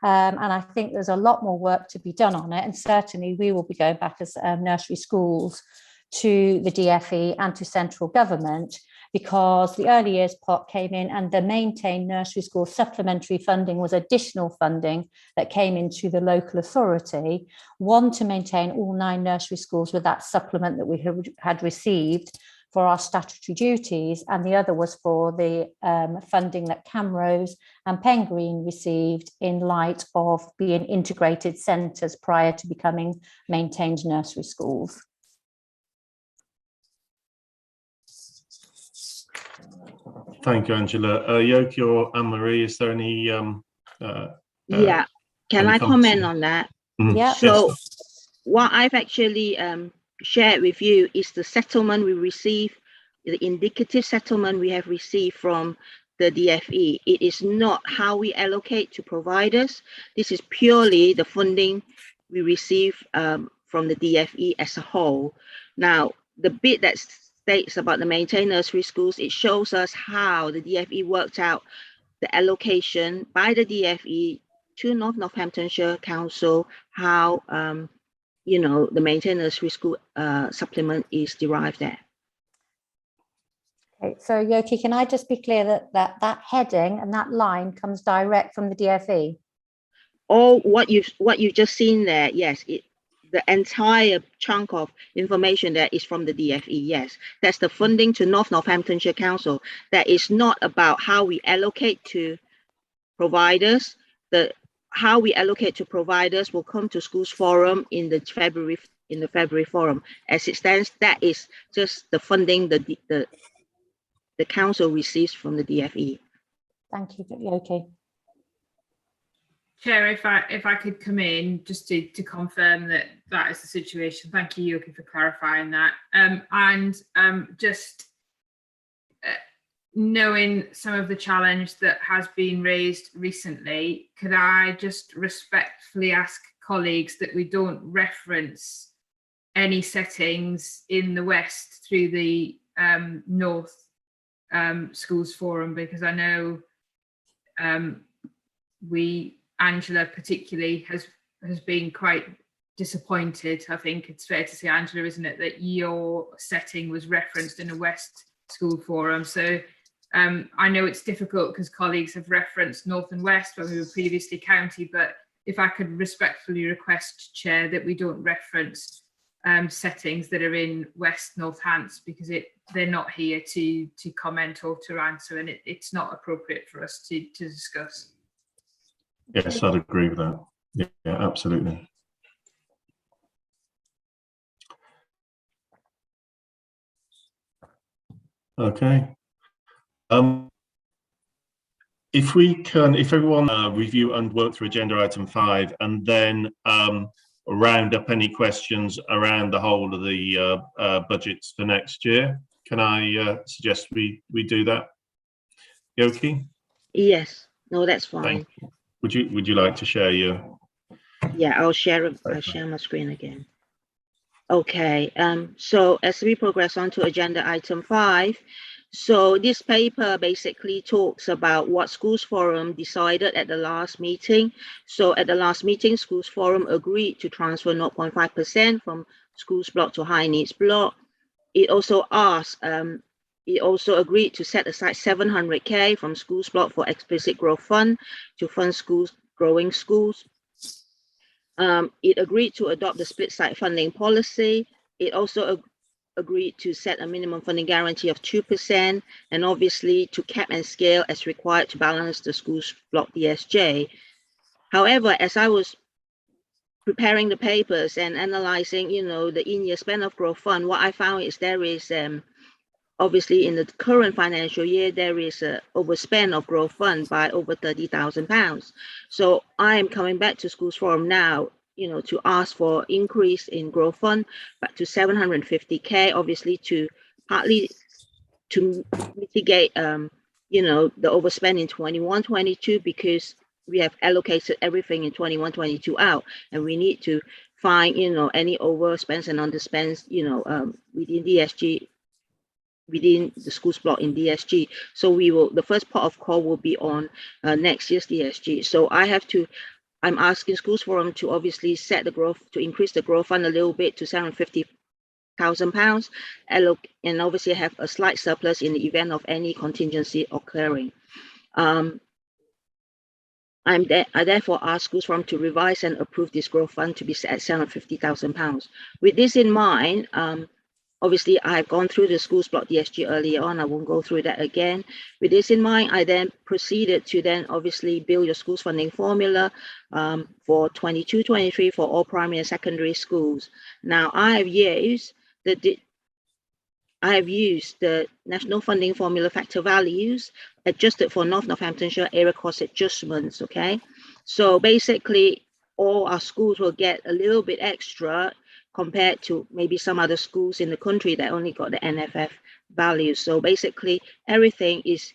And I think there's a lot more work to be done on it. And certainly we will be going back as nursery schools to the DFE and to central government, because the early years pot came in and the maintained nursery school supplementary funding was additional funding that came into the local authority, one to maintain all 9 nursery schools with that supplement that we had received for our statutory duties, and the other was for the funding that Camrose and Pengreen received in light of being integrated centres prior to becoming maintained nursery schools. Thank you, Angela. Yoki or Anne-Marie, is there any? Yeah, can I comment on that? Yeah. So what I've actually shared with you is the settlement we received, the indicative settlement we have received from the DFE. It is not how we allocate to providers. This is purely the funding we receive from the DFE as a whole. Now, the bit that states about the maintained nursery schools, it shows us how the DFE worked out the allocation by the DFE to Northamptonshire Council, how you know, the maintained nursery school supplement is derived there. Okay, so Yoki, can I just be clear that heading and that line comes direct from the DFE? Or what you've just seen there, yes, the entire chunk of information that is from the DFE. Yes, that's the funding to Northamptonshire Council. That is not about how we allocate to providers. How we allocate to providers will come to Schools Forum in the February forum. As it stands, that is just the funding the council receives from the DFE. Thank you, Yoki. Chair, if I could come in just to confirm that is the situation. Thank you, Yoki, for clarifying that. Just knowing some of the challenge that has been raised recently, could I just respectfully ask colleagues that we don't reference any settings in the West through the North Schools Forum, because I know Angela particularly has been quite disappointed. I think it's fair to say, Angela, isn't it, that your setting was referenced in a West School Forum. So I know it's difficult because colleagues have referenced North and West when we were previously county, but if I could respectfully request, Chair, that we don't reference settings that are in West Northants, because they're not here to comment or to answer, and it's not appropriate for us to discuss. Yes, I'd agree with that. Yeah, absolutely. Okay. If everyone review and work through agenda item 5, and then round up any questions around the whole of the budgets for next year, can I suggest we do that? Yoki? Yes. No, that's fine. Thank you. Would you like to share your? Yeah, I'll share my screen again. Okay. So as we progress on to agenda item 5, so this paper basically talks about what Schools Forum decided at the last meeting. So at the last meeting, Schools Forum agreed to transfer 0.5% from schools block to high needs block. It also agreed to set aside 700k from schools block for explicit growth fund to fund schools growing schools. It agreed to adopt the split site funding policy. It also agreed to set a minimum funding guarantee of 2%, and obviously to cap and scale as required to balance the schools block DSJ. However, as I was preparing the papers and analyzing, the in-year spend of growth fund, what I found is there is obviously in the current financial year, there is a overspend of growth fund by over £30,000. So I am coming back to Schools Forum now, to ask for increase in growth fund back to 750k, obviously partly to mitigate, the overspend in 21-22, because we have allocated everything in 21-22 out, and we need to find, any overspends and underspends, within DSG, within the schools block in DSG. So the first part of call will be on next year's DSG. So I'm asking Schools Forum to obviously to increase the growth fund a little bit to £750,000, and obviously have a slight surplus in the event of any contingency occurring. I therefore ask Schools Forum to revise and approve this growth fund to be set at £750,000. With this in mind, obviously, I've gone through the schools block DSG earlier on. I won't go through that again. With this in mind, I then proceeded to then obviously build your schools funding formula for 22-23 for all primary and secondary schools. Now, I have used the national funding formula factor values adjusted for Northamptonshire area cost adjustments. Okay, so basically, all our schools will get a little bit extra compared to maybe some other schools in the country that only got the NFF values. So basically, everything is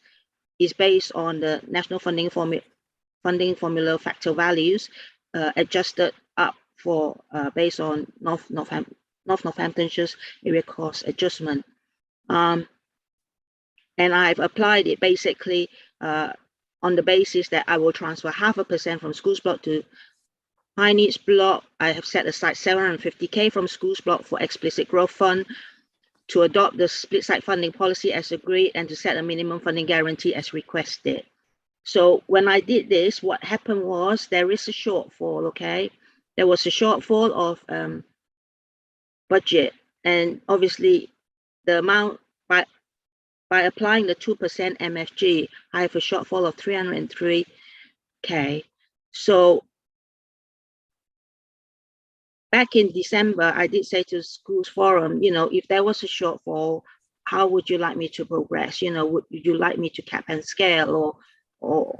based on the national funding formula factor values adjusted up for based on Northamptonshire's area cost adjustment. And I've applied it basically on the basis that I will transfer 0.5% from schools block to high needs block. I have set aside 750k from schools block for explicit growth fund to adopt the split site funding policy as agreed, and to set a minimum funding guarantee as requested. So when I did this, what happened was there is a shortfall, okay? there was a shortfall of budget, and obviously the amount by applying the 2% MFG, I have a shortfall of 303K. So back in December, I did say to Schools Forum, you know, if there was a shortfall, how would you like me to progress? You know, would you like me to cap and scale, or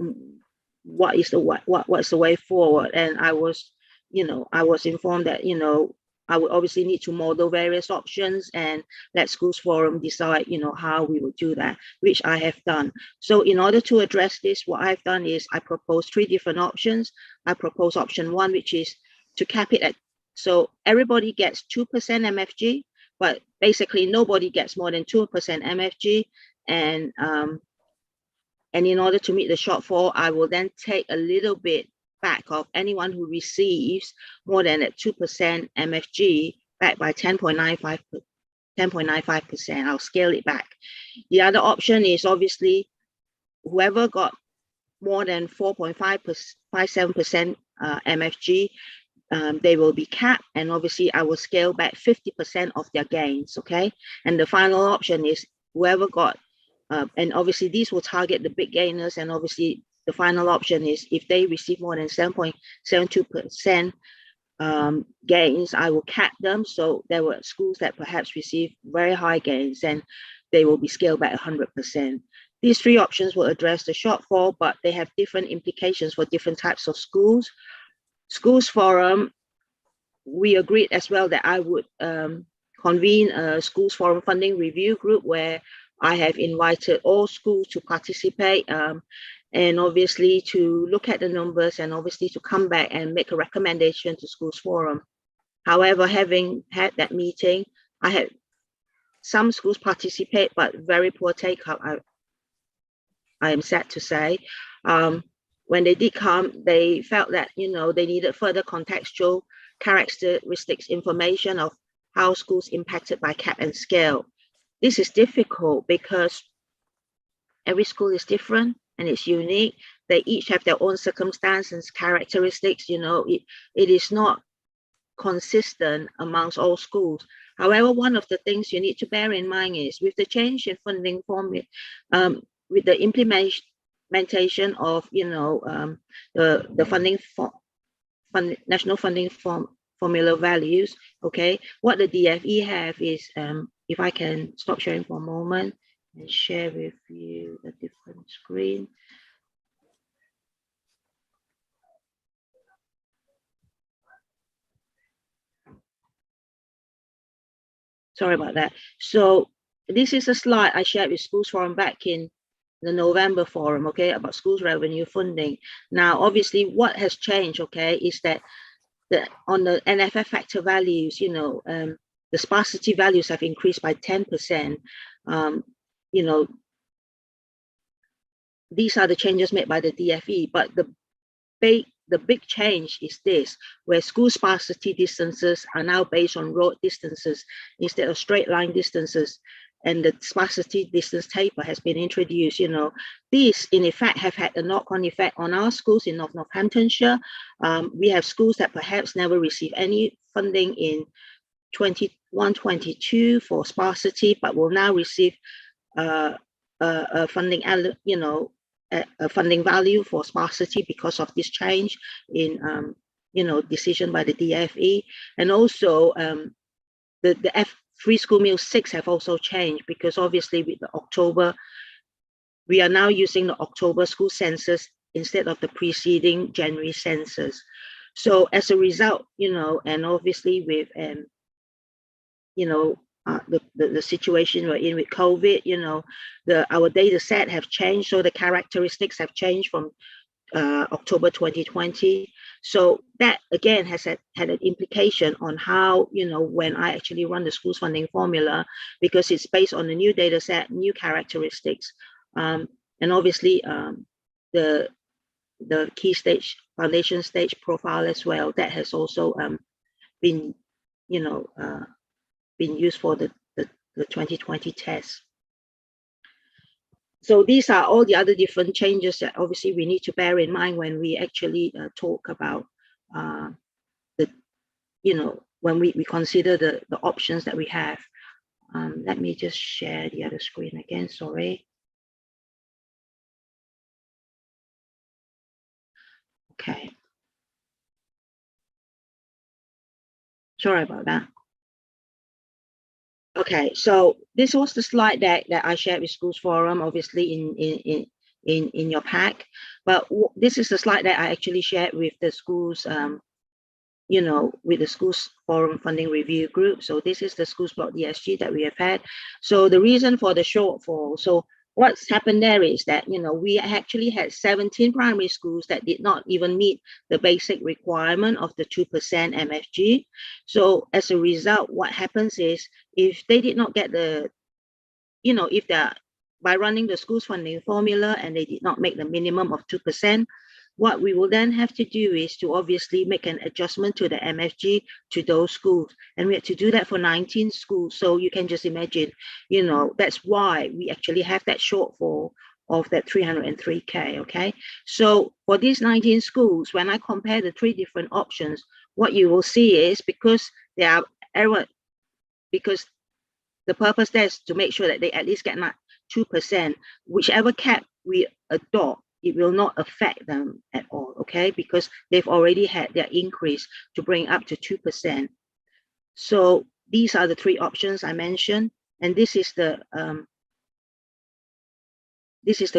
what's the way forward? And I was, you know, I was informed that, you know, I would obviously need to model various options and let Schools Forum decide, you know, how we would do that, which I have done. So in order to address this, what I've done is I propose 3 different options. I propose option 1, which is to cap it at, so everybody gets 2% MFG, but basically nobody gets more than 2% MFG. And in order to meet the shortfall, I will then take a little bit back of anyone who receives more than a 2% MFG back by 10.95%. I'll scale it back. The other option is obviously whoever got more than 4.57% MFG, they will be capped, and obviously I will scale back 50% of their gains, okay? And the final option is whoever got, and obviously these will target the big gainers, and obviously the final option is if they receive more than 7.72% gains, I will cap them. So there were schools that perhaps receive very high gains, and they will be scaled back 100%. These 3 options will address the shortfall, but they have different implications for different types of schools. Schools Forum, we agreed as well that I would convene a Schools Forum funding review group where I have invited all schools to participate, and obviously to look at the numbers, and obviously to come back and make a recommendation to Schools Forum. However, having had that meeting, I had some schools participate, but very poor take-up, I am sad to say. When they did come, they felt that, you know, they needed further contextual characteristics information of how schools impacted by cap and scale. This is difficult because every school is different and it's unique. They each have their own circumstances, characteristics, you know, it is not consistent amongst all schools. However, one of the things you need to bear in mind is with the change in funding formula, with the implementation of, you know, the funding national funding formula values, okay, what the DFE have is, if I can stop sharing for a moment and share with you a different screen. Sorry about that. So this is a slide I shared with Schools Forum back in the November forum, okay, about schools revenue funding. Now, obviously, what has changed, okay, is that on the NFF factor values, you know, the sparsity values have increased by 10%. You know, these are the changes made by the DFE, but the big change is this, where school sparsity distances are now based on road distances instead of straight line distances, and the sparsity distance taper has been introduced. You know, these in effect have had a knock-on effect on our schools in Northamptonshire. We have schools that perhaps never received any funding in 21-22 for sparsity, but will now receive a funding, you know, a funding value for sparsity because of this change in, you know, decision by the DFE. And also the free school meal 6 have also changed, because obviously with the October, we are now using the October school census instead of the preceding January census. So as a result, you know, and obviously with, you know, the situation we're in with COVID, you know, our data set have changed, so the characteristics have changed from October 2020. So that again has had an implication on how, you know, when I actually run the schools funding formula, because it's based on the new data set, new characteristics, and obviously the key stage, foundation stage profile as well, that has also been, you know, been used for the 2020 test. So these are all the other different changes that obviously we need to bear in mind when we actually talk about the you know, when we consider the options that we have. Let me just share the other screen again, sorry. Okay. Sorry about that. Okay, so this was the slide deck that I shared with Schools Forum, obviously in your pack. But this is the slide that I actually shared with the schools, you know, with the Schools Forum Funding Review Group. So this is the Schools Block DSG that we have had. So the reason for the shortfall, so what's happened there is that, you know, we actually had 17 primary schools that did not even meet the basic requirement of the 2% MFG. So as a result, what happens is if they did not get the, you know, if they're by running the schools funding formula and they did not make the minimum of 2%, what we will then have to do is to obviously make an adjustment to the MFG to those schools. And we had to do that for 19 schools. So you can just imagine, you know, that's why we actually have that shortfall of that 303K, okay? So for these 19 schools, when I compare the three different options, what you will see is because they are error, because the purpose there is to make sure that they at least get 2%, whichever cap we adopt, it will not affect them at all, okay? Because they've already had their increase to bring up to 2%. So these are the three options I mentioned, and this is the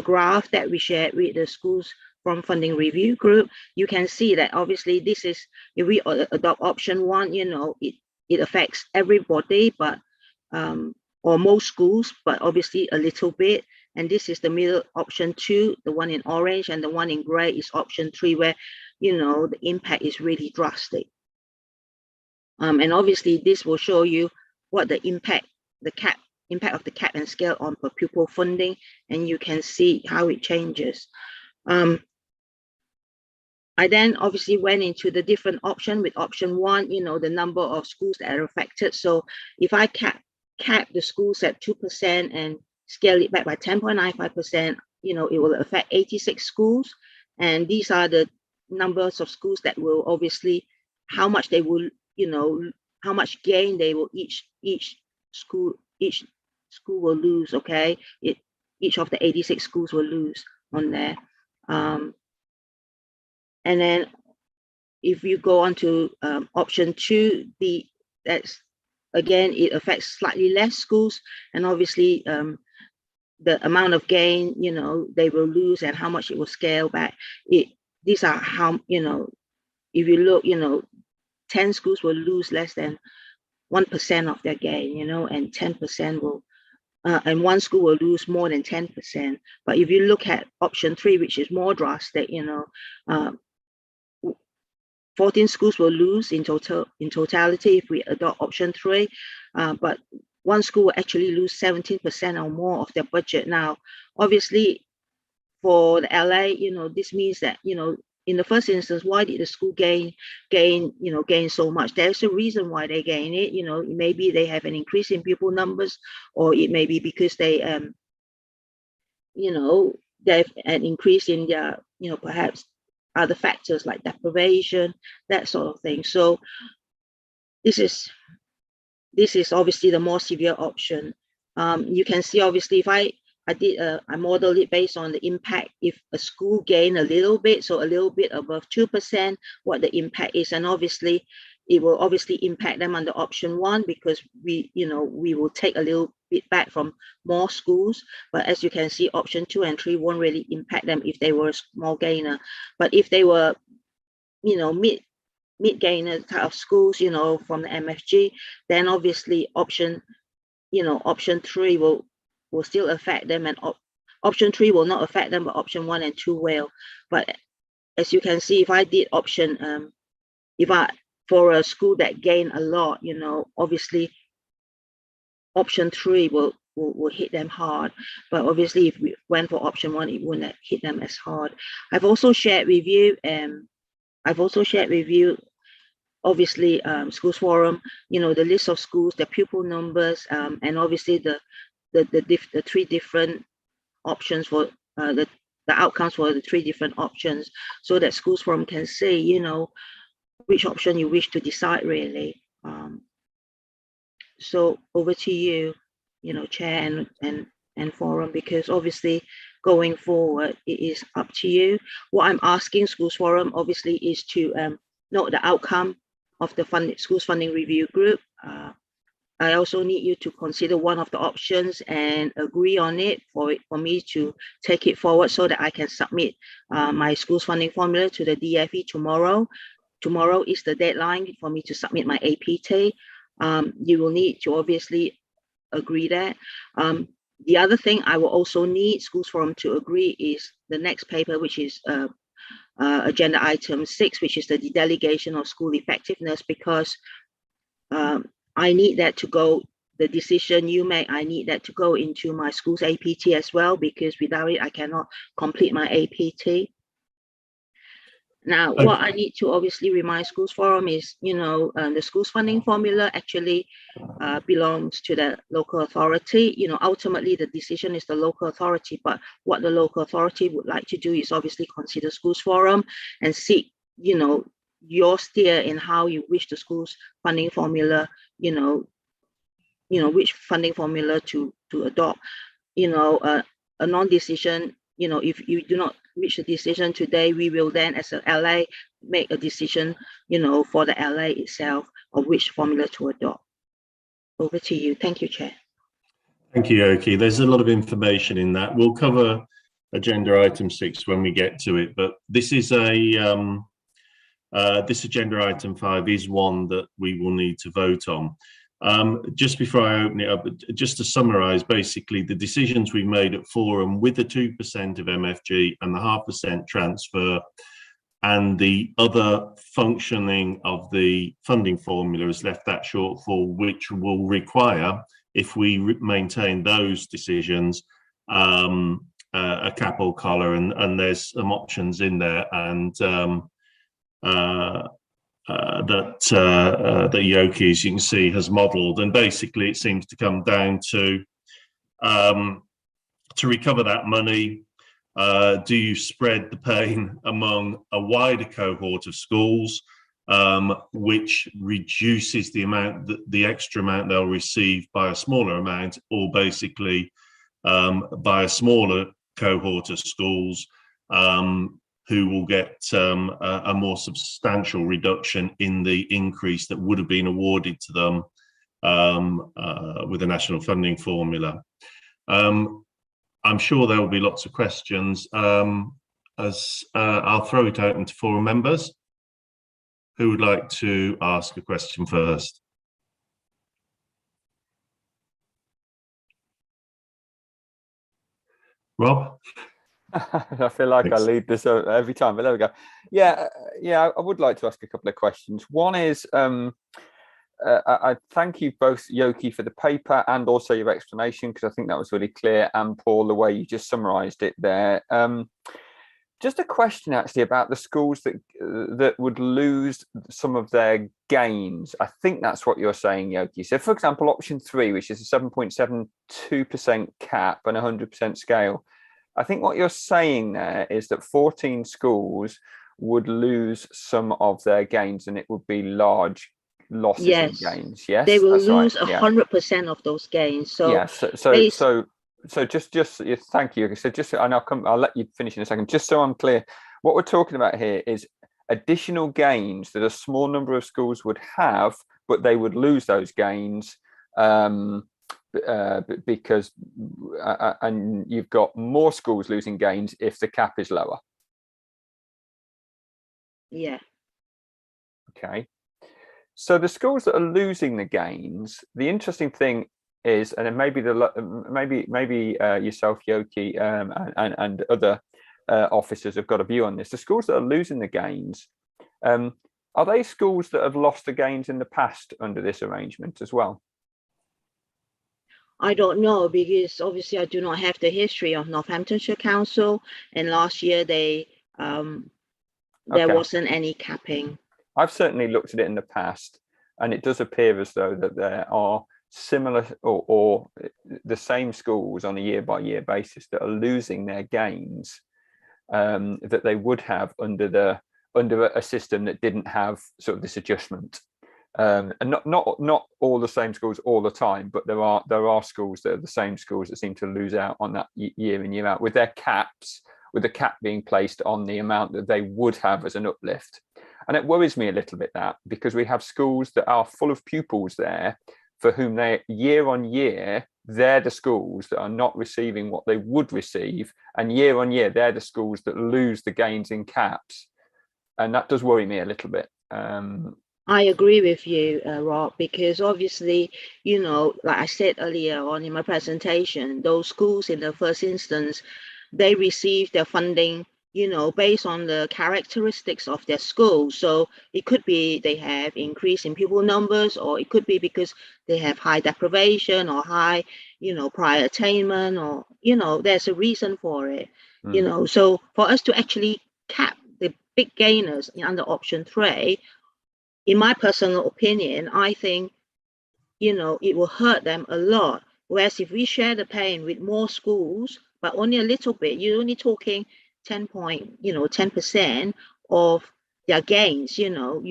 graph that we shared with the Schools Forum Funding Review Group. You can see that obviously this is, if we adopt option 1, you know, it affects everybody, but or most schools, but obviously a little bit. And this is the middle option 2, the one in orange, and the one in gray is option 3, where, you know, the impact is really drastic. And obviously this will show you what the impact, impact of the cap and scale on per pupil funding, and you can see how it changes. I then obviously went into the different option. With option 1, you know, the number of schools that are affected. So if I cap the schools at 2% and scale it back by 10.95%, you know, it will affect 86 schools. And these are the numbers of schools that will obviously, how much they will, you know, how much gain they will each school will lose, okay? Each of the 86 schools will lose on there. And then if you go on to option 2, that's again, it affects slightly less schools, and obviously the amount of gain, you know, they will lose and how much it will scale back. These are how, you know, if you look, you know, 10 schools will lose less than 1% of their gain, you know, and 10% will, and one school will lose more than 10%. But if you look at option 3, which is more drastic, you know, 14 schools will lose in totality if we adopt option 3, but one school will actually lose 17% or more of their budget. Now, obviously, for the LA, you know, this means that, you know, in the first instance, why did the school gain so much? There's a reason why they gain it. You know, maybe they have an increase in pupil numbers, or it may be because they, you know, they have an increase in their, you know, perhaps other factors like deprivation, that sort of thing. So this is obviously the more severe option. You can see obviously if I modeled it based on the impact. If a school gain a little bit, so a little bit above 2%, what the impact is, and obviously it will obviously impact them under option 1 because we will take a little bit back from more schools. But as you can see, option 2 and 3 won't really impact them if they were a small gainer. But if they were, you know, mid gainer type of schools, you know, from the MFG, then obviously option 3 will still affect them, and option 3 will not affect them, but option 1 and 2 will. But as you can see, if I did option, for a school that gained a lot, you know, obviously option 3 will hit them hard. But obviously if we went for option 1, it wouldn't hit them as hard. I've also shared with you, obviously Schools Forum, you know, the list of schools, the pupil numbers, and obviously the 3 different options for the outcomes for the 3 different options, so that Schools Forum can say, you know, which option you wish to decide, really. So over to you, Chair and Forum, because obviously going forward, it is up to you. What I'm asking Schools Forum, obviously, is to note the outcome of the Schools Funding Review Group. I also need you to consider one of the options and agree on it for me to take it forward so that I can submit my schools funding formula to the DFE tomorrow. Tomorrow is the deadline for me to submit my APT. You will need to obviously agree that. The other thing I will also need Schools Forum to agree is the next paper, which is agenda item 6, which is the delegation of school effectiveness, because I need that to go, the decision you make, I need that to go into my school's APT as well, because without it, I cannot complete my APT. Now, what I need to obviously remind Schools Forum is, the schools funding formula actually belongs to the local authority. Ultimately, the decision is the local authority, but what the local authority would like to do is obviously consider Schools Forum and seek, your steer in how you wish the schools funding formula, which funding formula to adopt. A non-decision, if you do not reach a decision today, we will then, as a LA, make a decision, for the LA itself of which formula to adopt. Over to you. Thank you, Chair. Thank you, Oki. There's a lot of information in that. We'll cover agenda item 6 when we get to it, but this is this agenda item 5 is one that we will need to vote on. Just before I open it up, just to summarise, basically the decisions we made at Forum with the 2% of MFG and the 0.5% transfer and the other functioning of the funding formula has left that shortfall, which will require, if we maintain those decisions, a cap or collar, and there's some options in there, and that Yoki, as you can see, has modelled, and basically it seems to come down to recover that money. Do you spread the pain among a wider cohort of schools, which reduces the amount, the extra amount they'll receive by a smaller amount, or basically by a smaller cohort of schools who will get a more substantial reduction in the increase that would have been awarded to them with the national funding formula. I'm sure there will be lots of questions. As I'll throw it open to forum members. Who would like to ask a question first? Rob? I feel like I lead this every time, but there we go. Yeah, I would like to ask a couple of questions. One is, I thank you both, Yoki, for the paper and also your explanation, because I think that was really clear, and Paul, the way you just summarised it there. Just a question actually about the schools that would lose some of their gains. I think that's what you're saying, Yoki. So, for example, option 3, which is a 7.72% cap and 100% scale. I think what you're saying there is that 14 schools would lose some of their gains, and it would be large losses in gains. Yes, they will lose 100% of those gains. So yes, so just thank you. So just, and I'll let you finish in a second. Just so I'm clear, what we're talking about here is additional gains that a small number of schools would have, but they would lose those gains because and you've got more schools losing gains if the cap is lower. Yeah. Okay. So the schools that are losing the gains, the interesting thing is, and then maybe yourself, Yoki, and other officers have got a view on this. The schools that are losing the gains, are they schools that have lost the gains in the past under this arrangement as well? I don't know, because obviously I do not have the history of Northamptonshire Council, and last year there wasn't any capping. I've certainly looked at it in the past, and it does appear as though that there are similar or the same schools on a year-by-year basis that are losing their gains that they would have under under a system that didn't have sort of this adjustment. And not all the same schools all the time, but there are schools that are the same schools that seem to lose out on that year in, year out, with their caps, with the cap being placed on the amount that they would have as an uplift. And it worries me a little bit, that, because we have schools that are full of pupils there for whom they, year on year, they're the schools that are not receiving what they would receive, and year on year they're the schools that lose the gains in caps, and that does worry me a little bit. I agree with you, Rob, because obviously, you know, like I said earlier on in my presentation, those schools in the first instance, they receive their funding, you know, based on the characteristics of their school. So it could be they have increase in pupil numbers, or it could be because they have high deprivation or high, you know, prior attainment, or, you know, there's a reason for it, you know. So for us to actually cap the big gainers under option 3, in my personal opinion, I think, you know, it will hurt them a lot. Whereas if we share the pain with more schools, but only a little bit, you're only talking 10% of their gains, you know,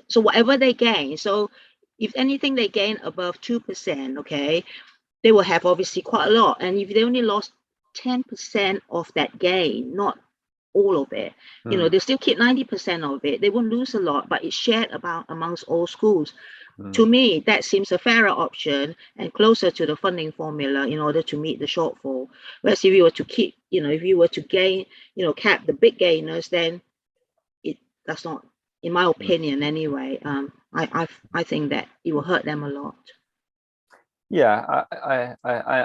so whatever they gain. So if anything, they gain above 2%, okay, they will have obviously quite a lot. And if they only lost 10% of that gain, not all of it, you know, they still keep 90% of it, they won't lose a lot, but it's shared about amongst all schools. To me, that seems a fairer option and closer to the funding formula in order to meet the shortfall. Whereas if you were to keep, you know, if you were to gain, you know, cap the big gainers, then that's not, in my opinion anyway, I think that it will hurt them a lot. Yeah,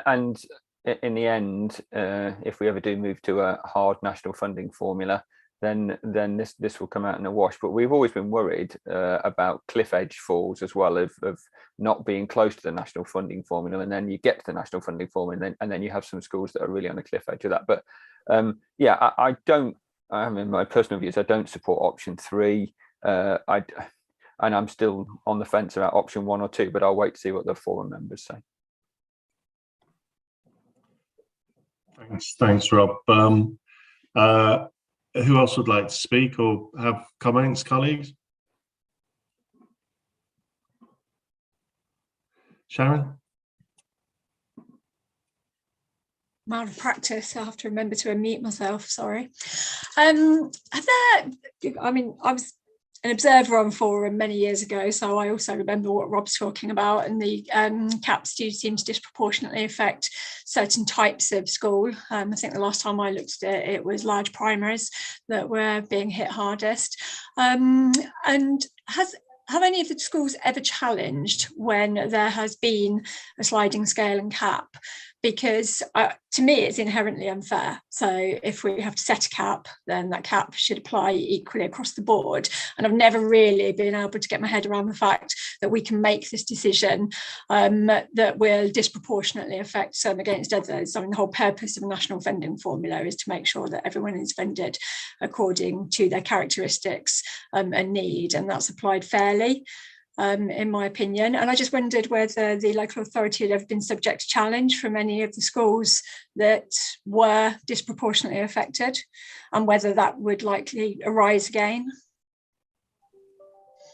and in the end, if we ever do move to a hard national funding formula, then this will come out in a wash. But we've always been worried about cliff edge falls as well, of not being close to the national funding formula, and then you get to the national funding formula, and then you have some schools that are really on the cliff edge of that. But yeah, I mean, my personal views, I don't support option 3. And I'm still on the fence about option 1 or 2, but I'll wait to see what the forum members say. Thanks, Rob. Who else would like to speak or have comments, colleagues? Sharon? I'm out of practice. I have to remember to unmute myself. Sorry. I mean, I was an observer on forum many years ago, so I also remember what Rob's talking about, and the caps do seem to disproportionately affect certain types of school. I think the last time I looked at it, it was large primaries that were being hit hardest. And have any of the schools ever challenged when there has been a sliding scale and cap? Because to me, it's inherently unfair. So if we have to set a cap, then that cap should apply equally across the board. And I've never really been able to get my head around the fact that we can make this decision that will disproportionately affect some against others. I mean, the whole purpose of a national funding formula is to make sure that everyone is funded according to their characteristics and need, and that's applied fairly. In my opinion. And I just wondered whether the local authority had ever been subject to challenge from any of the schools that were disproportionately affected, and whether that would likely arise again.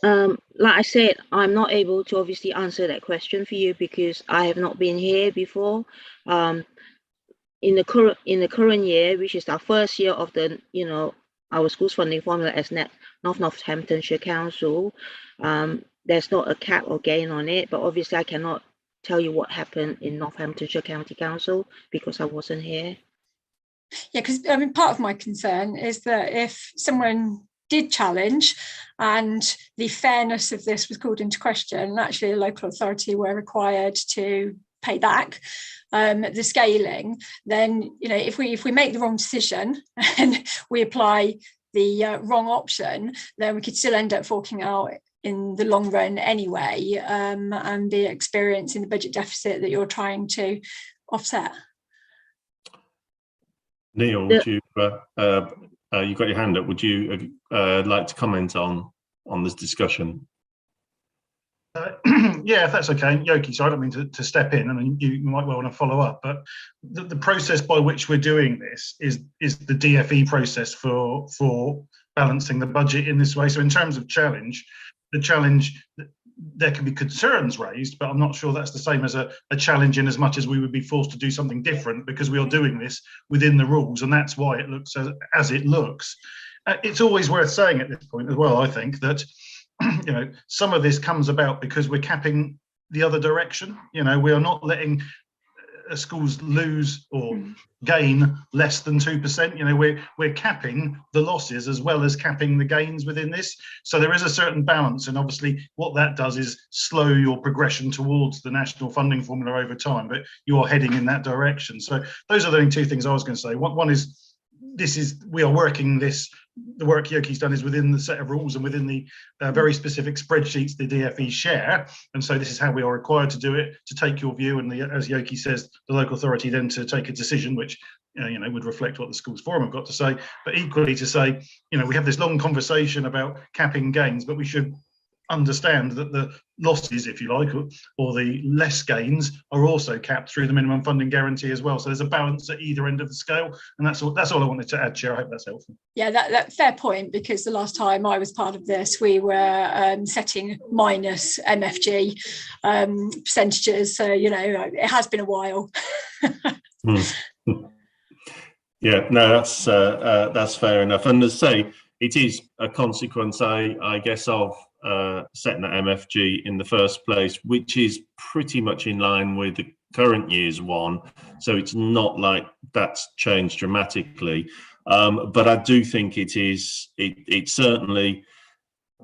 Like I said, I'm not able to obviously answer that question for you because I have not been here before. In the current year, which is our first year of the, you know, our schools funding formula as Northamptonshire Council, there's not a cap or gain on it, but obviously I cannot tell you what happened in Northamptonshire County Council because I wasn't here. Yeah, because I mean, part of my concern is that if someone did challenge and the fairness of this was called into question, and actually a local authority were required to pay back the scaling, then, you know, if we make the wrong decision and we apply the wrong option, then we could still end up forking out in the long run anyway, and be experiencing the budget deficit that you're trying to offset. Neil, would you you got your hand up? Would you like to comment on this discussion? Yeah, if that's okay. Yoki, so I don't mean to step in, and then you might well want to follow up, but the process by which we're doing this is the DFE process for balancing the budget in this way. So in terms of challenge, there can be concerns raised, but I'm not sure that's the same as a challenge in as much as we would be forced to do something different, because we are doing this within the rules, and that's why it looks as it looks. It's always worth saying at this point as well, I think, that some of this comes about because we're capping the other direction. We are not letting schools lose or gain less than 2%. We're capping the losses as well as capping the gains within this. So there is a certain balance, and obviously what that does is slow your progression towards the national funding formula over time, but you are heading in that direction. So those are the only two things I was going to say. One is, we are working this, the work Yoki's done is within the set of rules and within the very specific spreadsheets the DFE share, and so this is how we are required to do it, to take your view, and as Yoki says, the local authority then to take a decision which would reflect what the schools forum have got to say, but equally to say, we have this long conversation about capping gains, but we should understand that the losses, if you like, or the less gains are also capped through the minimum funding guarantee as well. So there's a balance at either end of the scale, and that's all I wanted to add, Chair. I hope that's helpful. Yeah, that fair point, because the last time I was part of this, we were setting minus MFG percentages. So, it has been a while. Yeah, no, that's fair enough. And as I say, it is a consequence, I guess, of setting that MFG in the first place, which is pretty much in line with the current year's one. So it's not like that's changed dramatically. But I do think it certainly,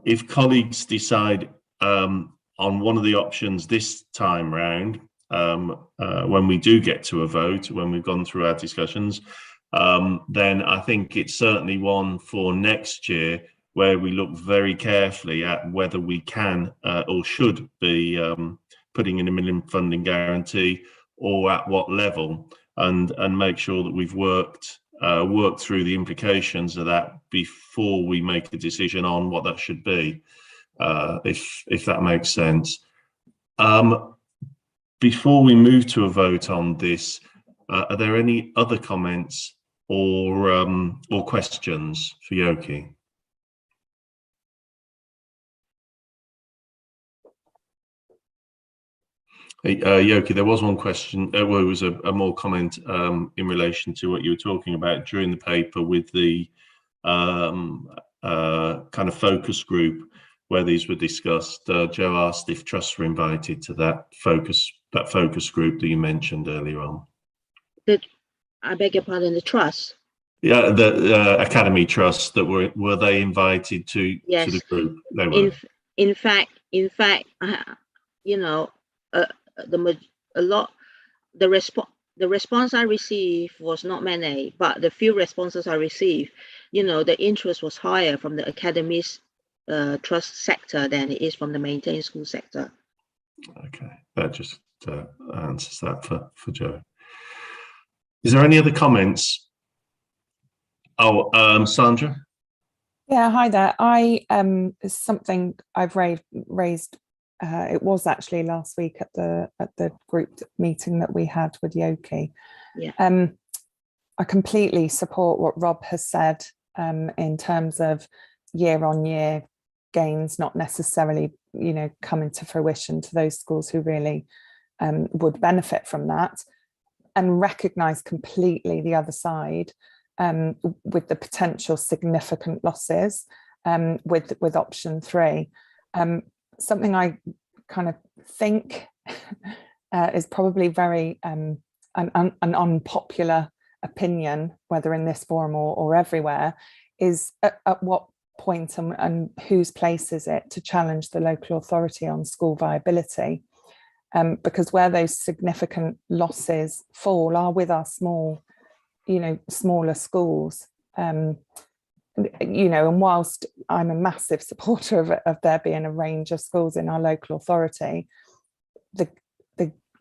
if colleagues decide on one of the options this time round, when we do get to a vote, when we've gone through our discussions, then I think it's certainly one for next year where we look very carefully at whether we can or should be putting in a minimum funding guarantee, or at what level, and make sure that we've worked through the implications of that before we make a decision on what that should be, if that makes sense. Before we move to a vote on this, are there any other comments or questions for Yoki? Yoki, there was one question. Well, it was a more comment in relation to what you were talking about during the paper with the kind of focus group where these were discussed. Joe asked if trusts were invited to that focus group that you mentioned earlier on. I beg your pardon, the trust? Yeah, the Academy Trust, that were they invited to, yes, to the group? They were. In fact, the response I received was not many, but the few responses I received, the interest was higher from the Academy's trust sector than it is from the maintained school sector. Okay, that just answers that for Joe. Is there any other comments? Oh, Sandra? Yeah, hi there. Something I've raised. It was actually last week at the group meeting that we had with Yoki. Yeah. I completely support what Rob has said in terms of year-on-year gains not necessarily, coming to fruition to those schools who really would benefit from that, and recognise completely the other side with the potential significant losses with option 3. Something I kind of think is probably very an unpopular opinion, whether in this forum or everywhere, is at what point and whose place is it to challenge the local authority on school viability? Because where those significant losses fall are with our smaller schools. And whilst I'm a massive supporter of there being a range of schools in our local authority, the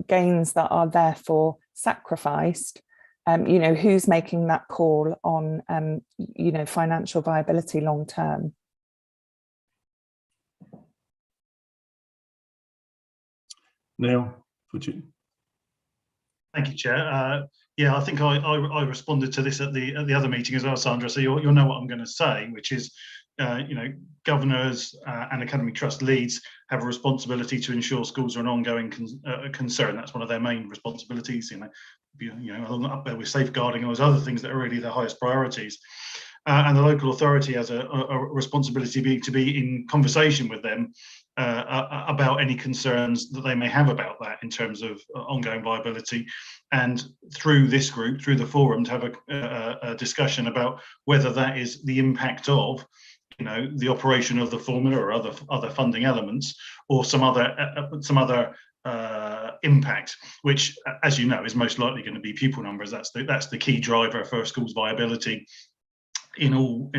gains that are therefore sacrificed, who's making that call on, financial viability long term? Neil, would you? Thank you, Chair. Yeah, I think I responded to this at the other meeting as well, Sandra. So you'll know what I'm going to say, which is, governors and academy trust leads have a responsibility to ensure schools are an ongoing concern. That's one of their main responsibilities. Up there with safeguarding and those other things that are really the highest priorities. And the local authority has a responsibility to be in conversation with them about any concerns that they may have about that in terms of ongoing viability, and through this group, through the forum, to have a discussion about whether that is the impact of the operation of the formula or other funding elements, or some other impact, which, as you know, is most likely going to be pupil numbers. That's the key driver for schools' viability in all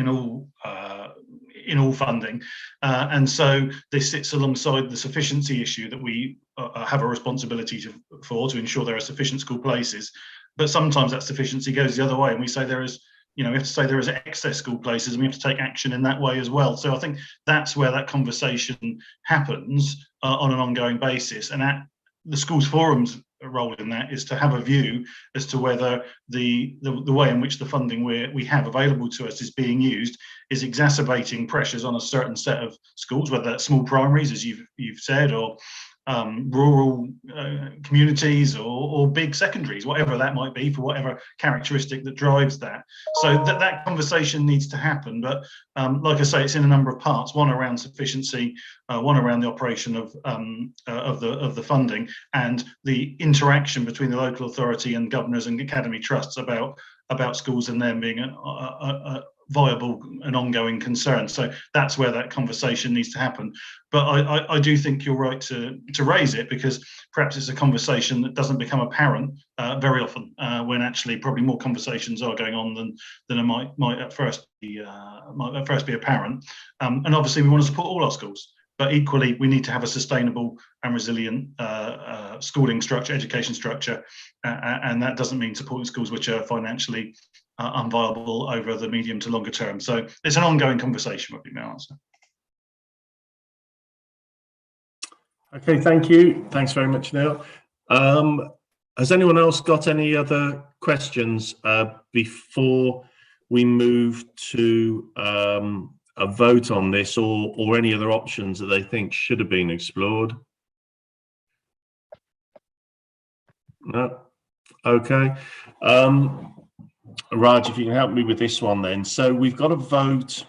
funding, and so this sits alongside the sufficiency issue that we have a responsibility to ensure there are sufficient school places. But sometimes that sufficiency goes the other way, and we say there is, we have to say there is excess school places, and we have to take action in that way as well. So I think that's where that conversation happens on an ongoing basis, and at the schools forum's role in that is to have a view as to whether the way in which the funding we have available to us is being used is exacerbating pressures on a certain set of schools, whether that's small primaries, as you've said, or rural communities, or big secondaries, whatever that might be, for whatever characteristic that drives that. So that conversation needs to happen. But like I say, it's in a number of parts: one around sufficiency, one around the operation of the funding, and the interaction between the local authority and governors and academy trusts about schools and them being a viable and ongoing concern. So that's where that conversation needs to happen. But I do think you're right to raise it, because perhaps it's a conversation that doesn't become apparent very often, when actually probably more conversations are going on than it might at first be apparent. And obviously we want to support all our schools, but equally we need to have a sustainable and resilient schooling structure, education structure, and that doesn't mean supporting schools which are financially unviable over the medium to longer term. So it's an ongoing conversation, would be my answer. Okay, thank you. Thanks very much, Neil. Has anyone else got any other questions before we move to a vote on this, or any other options that they think should have been explored? No? Okay. Raj, if you can help me with this one then. So we've got a vote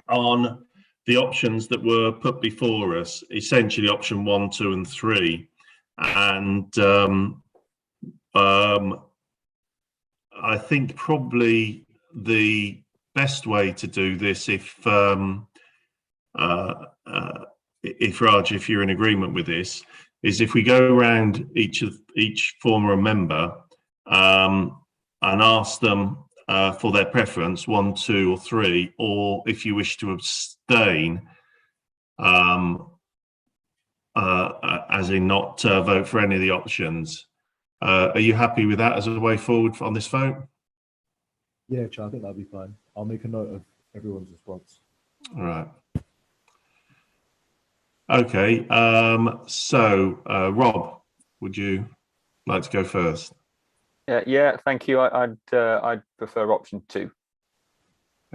on the options that were put before us, essentially option 1, 2 and 3. And I think probably the best way to do this, if Raj, if you're in agreement with this, is if we go around each former member and ask them for their preference, 1, 2 or 3, or if you wish to abstain, as in not vote for any of the options. Are you happy with that as a way forward on this vote? Yeah, Chair, I think that'll be fine. I'll make a note of everyone's response. All right. Okay, so Rob, would you like to go first? Yeah, thank you. I'd prefer option 2.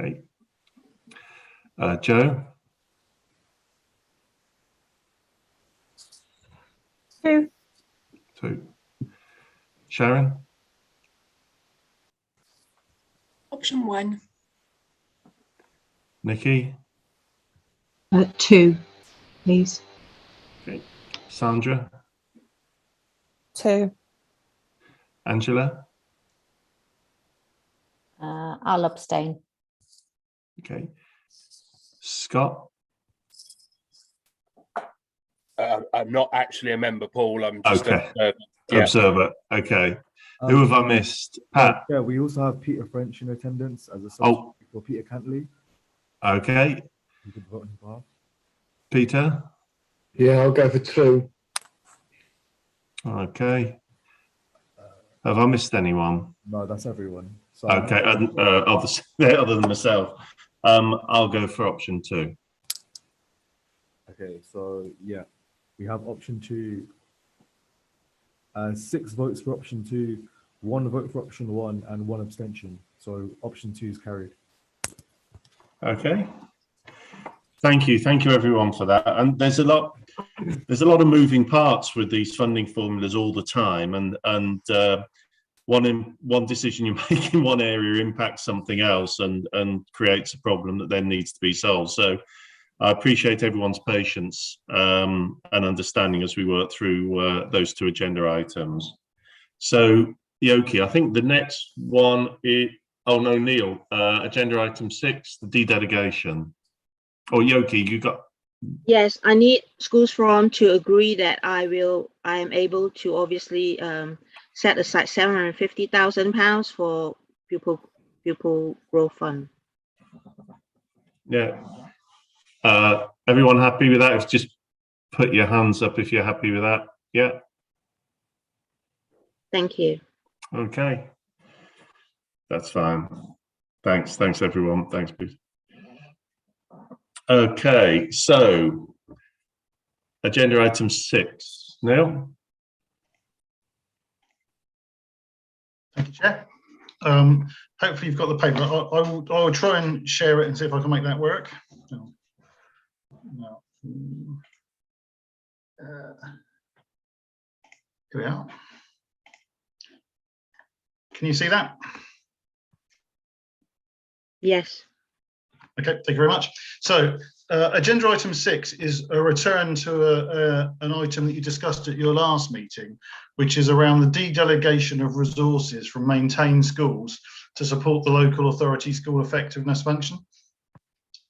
Okay. Joe? 2. 2. Sharon? Option 1. Nikki? 2, please. Okay. Sandra? 2. Angela? I'll abstain. Okay. Scott? I'm not actually a member, Paul. I'm just okay. Yeah. Observer. Okay. Who have I missed? Pat? Yeah, we also have Peter French in attendance as a substitute for Peter Cantley. Okay. You can vote on his behalf. Peter? Yeah, I'll go for 2. Okay. Have I missed anyone? No, that's everyone. Sorry. Okay, obviously, other than myself. I'll go for option 2. Okay, so yeah, we have option 2 6 votes for option 2, 1 vote for option 1, and 1 abstention. So option 2 is carried. Okay. Thank you everyone for that. And there's a lot of moving parts with these funding formulas all the time, and one decision you make in one area impacts something else and creates a problem that then needs to be solved. So I appreciate everyone's patience and understanding as we work through those 2 agenda items. So Yoki, I think the next one is, oh no, Neil, agenda item 6, the de-delegation. Oh, Yoki, you got. Yes, I need schools forum to agree that I am able to obviously set aside £750,000 for pupil growth fund. Yeah. Everyone happy with that? If just put your hands up if you're happy with that. Yeah. Thank you. Okay. That's fine. Thanks everyone. Thanks, please. Okay, so agenda item 6. Neil? Thank you, Chair. Hopefully you've got the paper. I will try and share it and see if I can make that work. No. Here we are. Can you see that? Yes. Okay, thank you very much. So agenda item 6 is a return to an item that you discussed at your last meeting, which is around the de-delegation of resources from maintained schools to support the local authority school effectiveness function.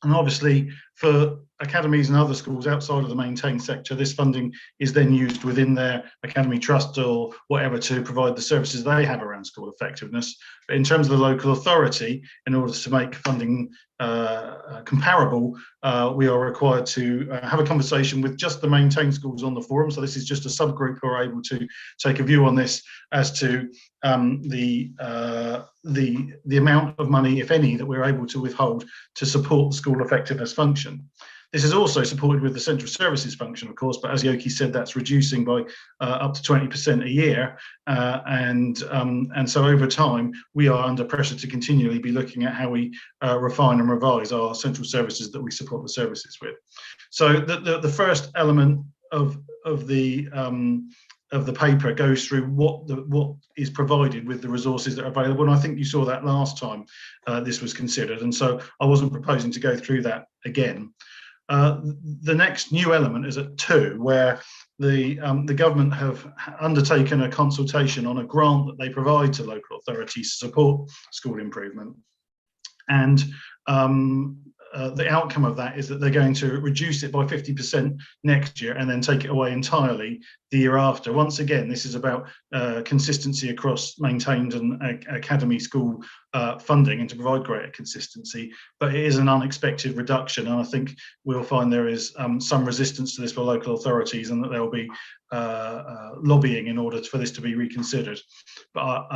And obviously for academies and other schools outside of the maintained sector, this funding is then used within their academy trust or whatever to provide the services they have around school effectiveness. But in terms of the local authority, in order to make funding comparable, we are required to have a conversation with just the maintained schools on the forum. So this is just a subgroup who are able to take a view on this as to the amount of money, if any, that we're able to withhold to support the school effectiveness function. This is also supported with the central services function, of course, but as Yoki said, that's reducing by up to 20% a year. And so over time, we are under pressure to continually be looking at how we refine and revise our central services that we support the services with. So the first element of the paper goes through what is provided with the resources that are available, and I think you saw that last time this was considered, and so I wasn't proposing to go through that again. The next new element is at 2, where the government have undertaken a consultation on a grant that they provide to local authorities to support school improvement, and the outcome of that is that they're going to reduce it by 50% next year and then take it away entirely the year after. Once again, this is about consistency across maintained and academy school funding and to provide greater consistency, but it is an unexpected reduction, and I think we'll find there is some resistance to this for local authorities and that there will be lobbying in order for this to be reconsidered. But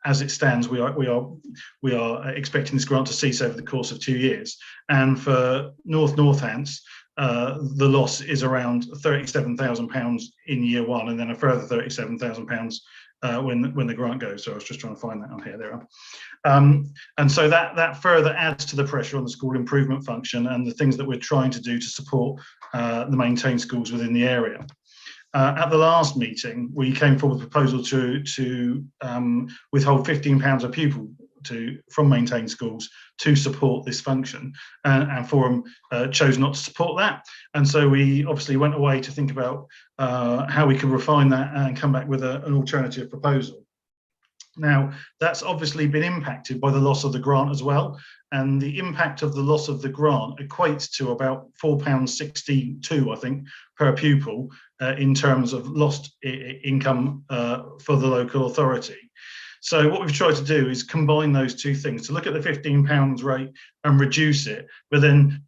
as it stands, we are expecting this grant to cease over the course of 2 years, and for Northants, the loss is around £37,000 in year 1, and then a further £37,000 when the grant goes. So I was just trying to find that on here. There are. And so that further adds to the pressure on the school improvement function and the things that we're trying to do to support the maintained schools within the area. At the last meeting, we came forward with a proposal to withhold £15 a pupil from maintained schools to support this function, and Forum chose not to support that, and so we obviously went away to think about how we could refine that and come back with an alternative proposal. Now, that's obviously been impacted by the loss of the grant as well, and the impact of the loss of the grant equates to about £4.62, I think, per pupil in terms of lost income for the local authority. So what we've tried to do is combine those two things, to look at the £15 rate and reduce it, but then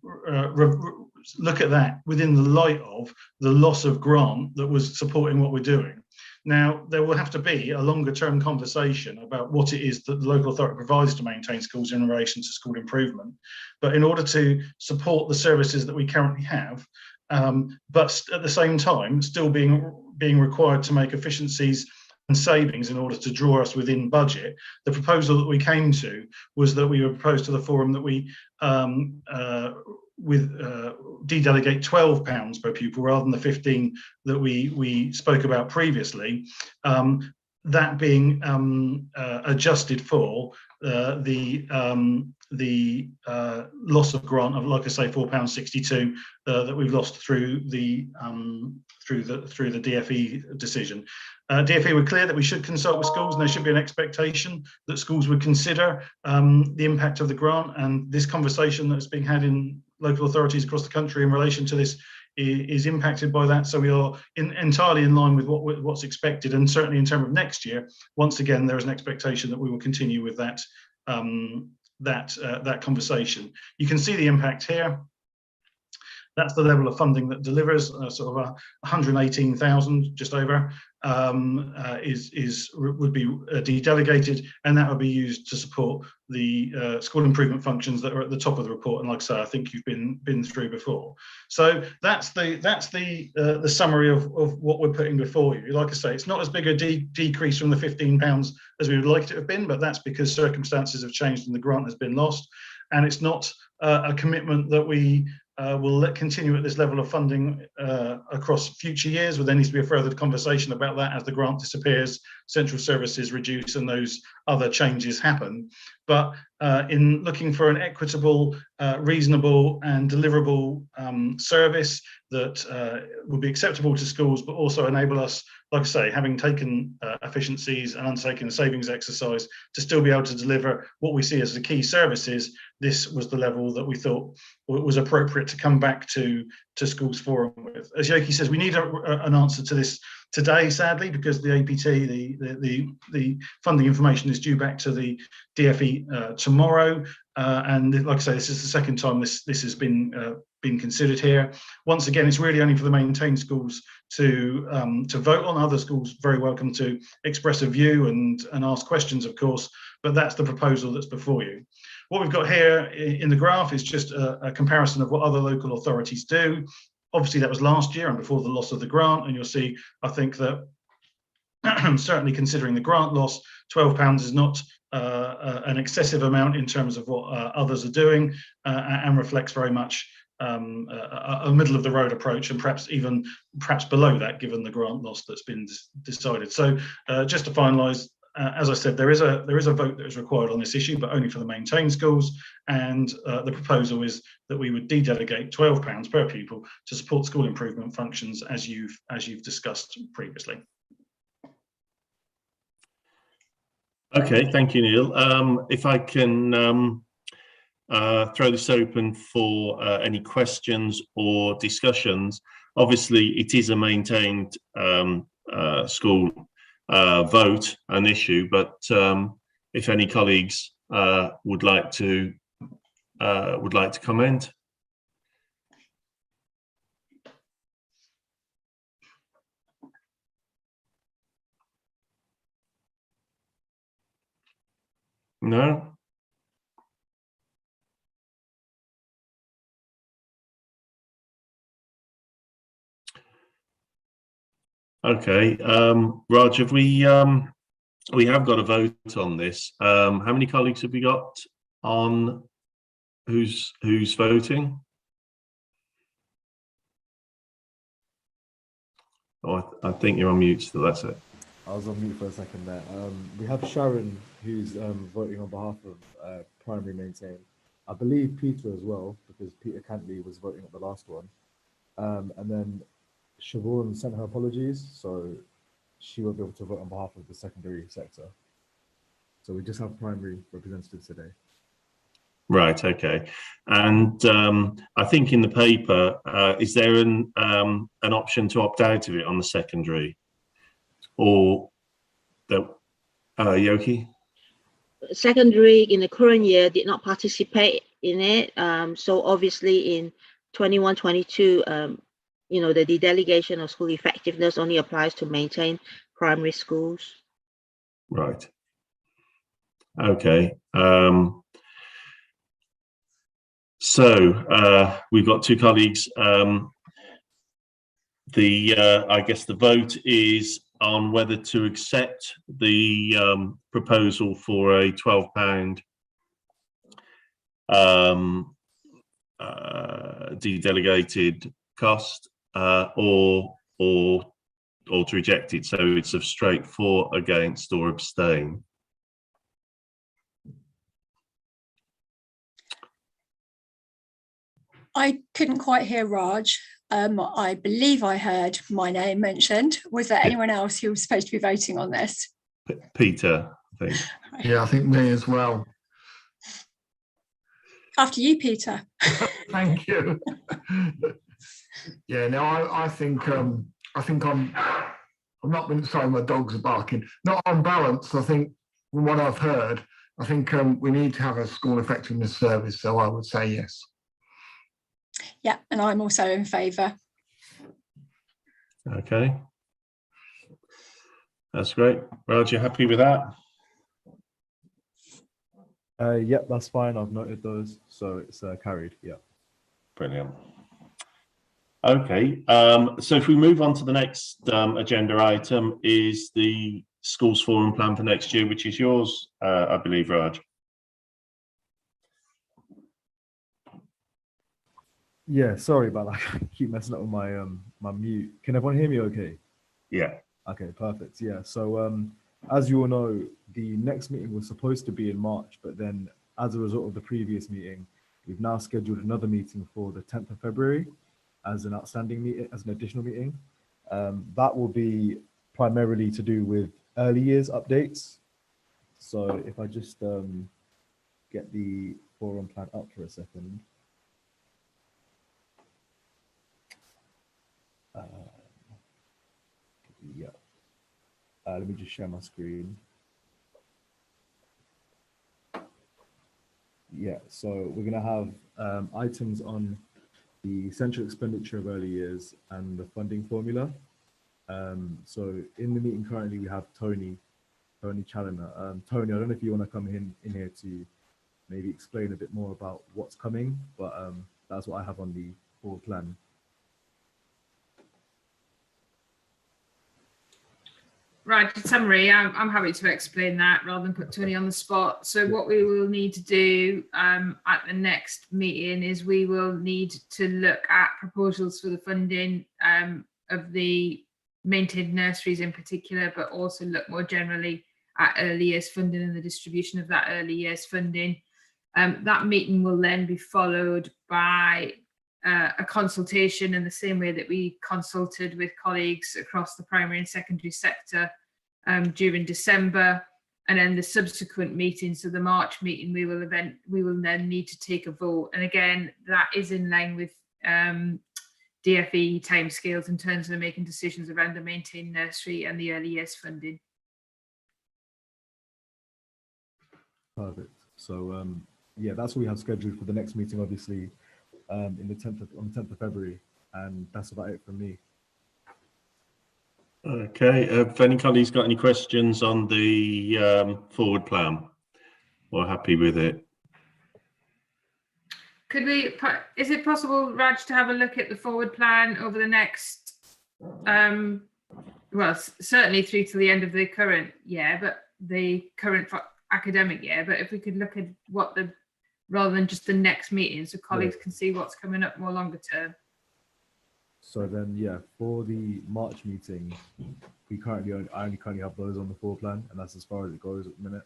look at that within the light of the loss of grant that was supporting what we're doing. Now, there will have to be a longer term conversation about what it is that the local authority provides to maintain schools in relation to school improvement. But in order to support the services that we currently have, but at the same time, still being being required to make efficiencies and savings in order to draw us within budget, the proposal that we came to was that we would propose to the forum that we de-delegate £12 per pupil rather than the 15 that we spoke about previously. That being adjusted for the loss of grant of, like I say, £4.62 that we've lost through the DFE decision. DFE were clear that we should consult with schools, and there should be an expectation that schools would consider the impact of the grant, and this conversation that's being had in local authorities across the country in relation to this is impacted by that. So we are entirely in line with what's expected, and certainly in terms of next year, once again, there is an expectation that we will continue with that that conversation. You can see the impact here. That's the level of funding that delivers sort of 118,000, just over, would be de-delegated, and that would be used to support the school improvement functions that are at the top of the report. And like I say, I think you've been through before. So that's the summary of what we're putting before you. Like I say, it's not as big a decrease from the £15 as we would like it to have been, but that's because circumstances have changed and the grant has been lost. And it's not a commitment that we will continue at this level of funding across future years. There needs to be a further conversation about that as the grant disappears, central services reduce, and those other changes happen. But in looking for an equitable, reasonable and deliverable service that would be acceptable to schools, but also enable us, like I say, having taken efficiencies and undertaken a savings exercise, to still be able to deliver what we see as the key services, this was the level that we thought was appropriate to come back to schools forum with. As Yoki says, we need an answer to this today, sadly, because the APT, the funding information is due back to the DFE tomorrow. And like I say, this is the second time this has been considered here. Once again, it's really only for the maintained schools to vote on. Other schools very welcome to express a view and ask questions, of course, but that's the proposal that's before you. What we've got here in the graph is just a comparison of what other local authorities do. Obviously, that was last year and before the loss of the grant, and you'll see, I think that certainly considering the grant loss, £12 is not an excessive amount in terms of what others are doing, and reflects very much a middle of the road approach, and perhaps below that, given the grant loss that's been decided. So just to finalise, as I said, there is a vote that is required on this issue, but only for the maintained schools, and the proposal is that we would de-delegate £12 per pupil to support school improvement functions, as you've discussed previously. Okay, thank you, Neil. If I can throw this open for any questions or discussions. Obviously, it is a maintained school vote, an issue, but if any colleagues would like to comment. No? Okay, Raj, have we have got a vote on this. How many colleagues have we got on who's voting? Oh, I think you're on mute, so that's it. I was on mute for a second there. We have Sharon, who's voting on behalf of Primary Maintain. I believe Peter as well, because Peter Cantley was voting at the last one. And then Siobhan sent her apologies, so she won't be able to vote on behalf of the secondary sector. So we just have primary representatives today. Right, okay. And I think in the paper, is there an option to opt out of it on the secondary? Or the Yoki? Secondary in the current year did not participate in it. So obviously in 21-22, you know, the delegation of school effectiveness only applies to maintain primary schools. Right. Okay. So we've got two colleagues I guess the vote is on whether to accept the proposal for a £12 de-delegated cost, or to reject it. So it's of straight for, against, or abstain. I couldn't quite hear Raj. I believe I heard my name mentioned. Was there anyone else who was supposed to be voting on this? Peter, I think. Yeah, I think me as well. After you, Peter. Thank you. Yeah, no, I think I'm not going to say my dogs are barking. Not on balance. I think from what I've heard, I think we need to have a school effectiveness service. So I would say yes. Yeah, and I'm also in favour. Okay, that's great. Raj, you happy with that? Yep, that's fine. I've noted those, so it's carried. Yeah. Brilliant. Okay, so if we move on to the next agenda item, is the schools forum plan for next year, which is yours, I believe, Raj. Yeah, sorry about that. I keep messing up with my my mute. Can everyone hear me okay? Yeah. Okay, perfect. Yeah, so as you all know, the next meeting was supposed to be in March, but then as a result of the previous meeting, we've now scheduled another meeting for the 10th of February as an outstanding meeting, as an additional meeting. That will be primarily to do with early years updates. So if I just get the forum plan up for a second. Yeah. Let me just share my screen. Yeah, so we're going to have items on the central expenditure of early years and the funding formula. So in the meeting currently we have Tony Challoner. Tony, I don't know if you want to come in here to maybe explain a bit more about what's coming, but that's what I have on the full plan. Right, in summary, I'm happy to explain that rather than put Tony on the spot. So what we will need to do at the next meeting is we will need to look at proposals for the funding of the maintained nurseries in particular, but also look more generally at early years funding and the distribution of that early years funding. That meeting will then be followed by a consultation in the same way that we consulted with colleagues across the primary and secondary sector during December, and then the subsequent meeting, so the March meeting, we will then need to take a vote. And again, that is in line with DFE timescales in terms of making decisions around the maintained nursery and the early years funding. Perfect. So yeah, that's what we have scheduled for the next meeting, obviously. On the 10th of February, and that's about it from me. Okay, have any colleagues got any questions on the forward plan, or happy with it? Could we, is it possible, Raj, to have a look at the forward plan over the next, well, certainly through to the end of the current year, but the current academic year, but if we could look at what the, rather than just the next meeting, so colleagues can see what's coming up more longer term. So then, yeah, for the March meeting, we I only currently have those on the floor plan, and that's as far as it goes at the minute.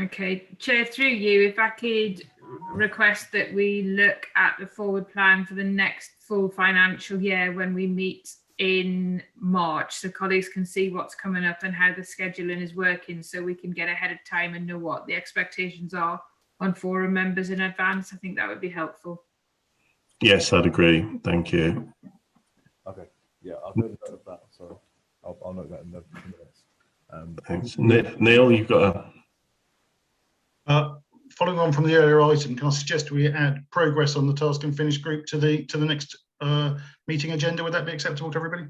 Okay, Chair, through you, if I could request that we look at the forward plan for the next full financial year when we meet in March, so colleagues can see what's coming up and how the scheduling is working, so we can get ahead of time and know what the expectations are on forum members in advance. I think that would be helpful. Yes, I'd agree. Thank you. Okay, yeah, I've noted that of that, so I'll note that in the minutes. Thanks. Neil, you've got a... following on from the earlier item, can I suggest we add progress on the task and finish group to the next meeting agenda? Would that be acceptable to everybody?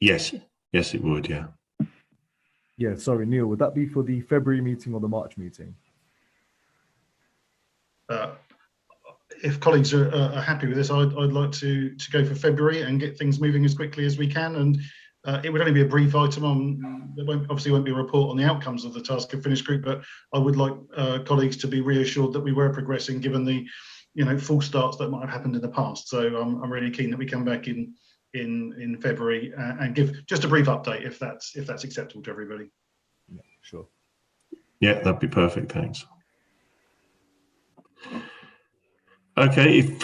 Yes, yes, it would. Yeah. Yeah. Sorry, Neil. Would that be for the February meeting or the March meeting? if colleagues are happy with this, I'd like to go for February and get things moving as quickly as we can. And it would only be a brief item on, there obviously won't be a report on the outcomes of the task and finish group, but I would like colleagues to be reassured that we were progressing given the full starts that might have happened in the past. So I'm really keen that we come back in February and give just a brief update if that's acceptable to everybody. Yeah, sure. Yeah, that'd be perfect. Thanks. Okay, if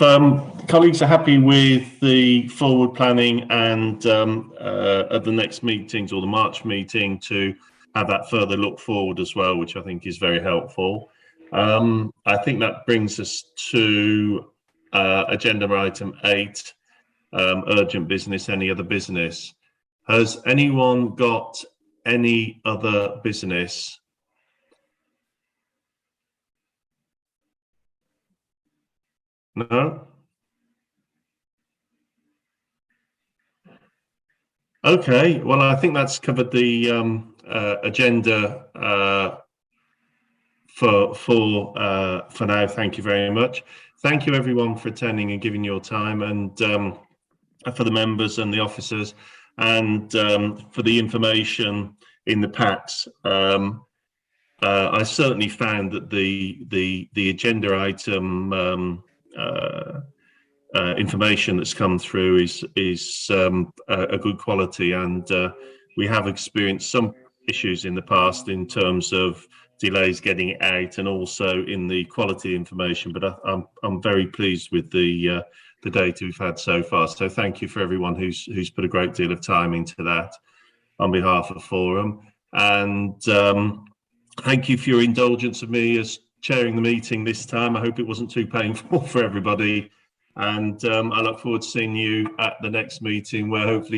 colleagues are happy with the forward planning and at the next meetings or the March meeting to have that further look forward as well, which I think is very helpful. I think that brings us to agenda item 8, urgent business, any other business. Has anyone got any other business? No? Okay, well, I think that's covered the agenda for now. Thank you very much. Thank you everyone for attending and giving your time, and for the members and the officers, and for the information in the packs. I certainly found that the agenda item information that's come through is a good quality, and we have experienced some issues in the past in terms of delays getting it out, and also in the quality information. But I'm very pleased with the data we've had so far. So thank you for everyone who's put a great deal of time into that on behalf of Forum, and thank you for your indulgence of me as chairing the meeting this time. I hope it wasn't too painful for everybody. And I look forward to seeing you at the next meeting, where hopefully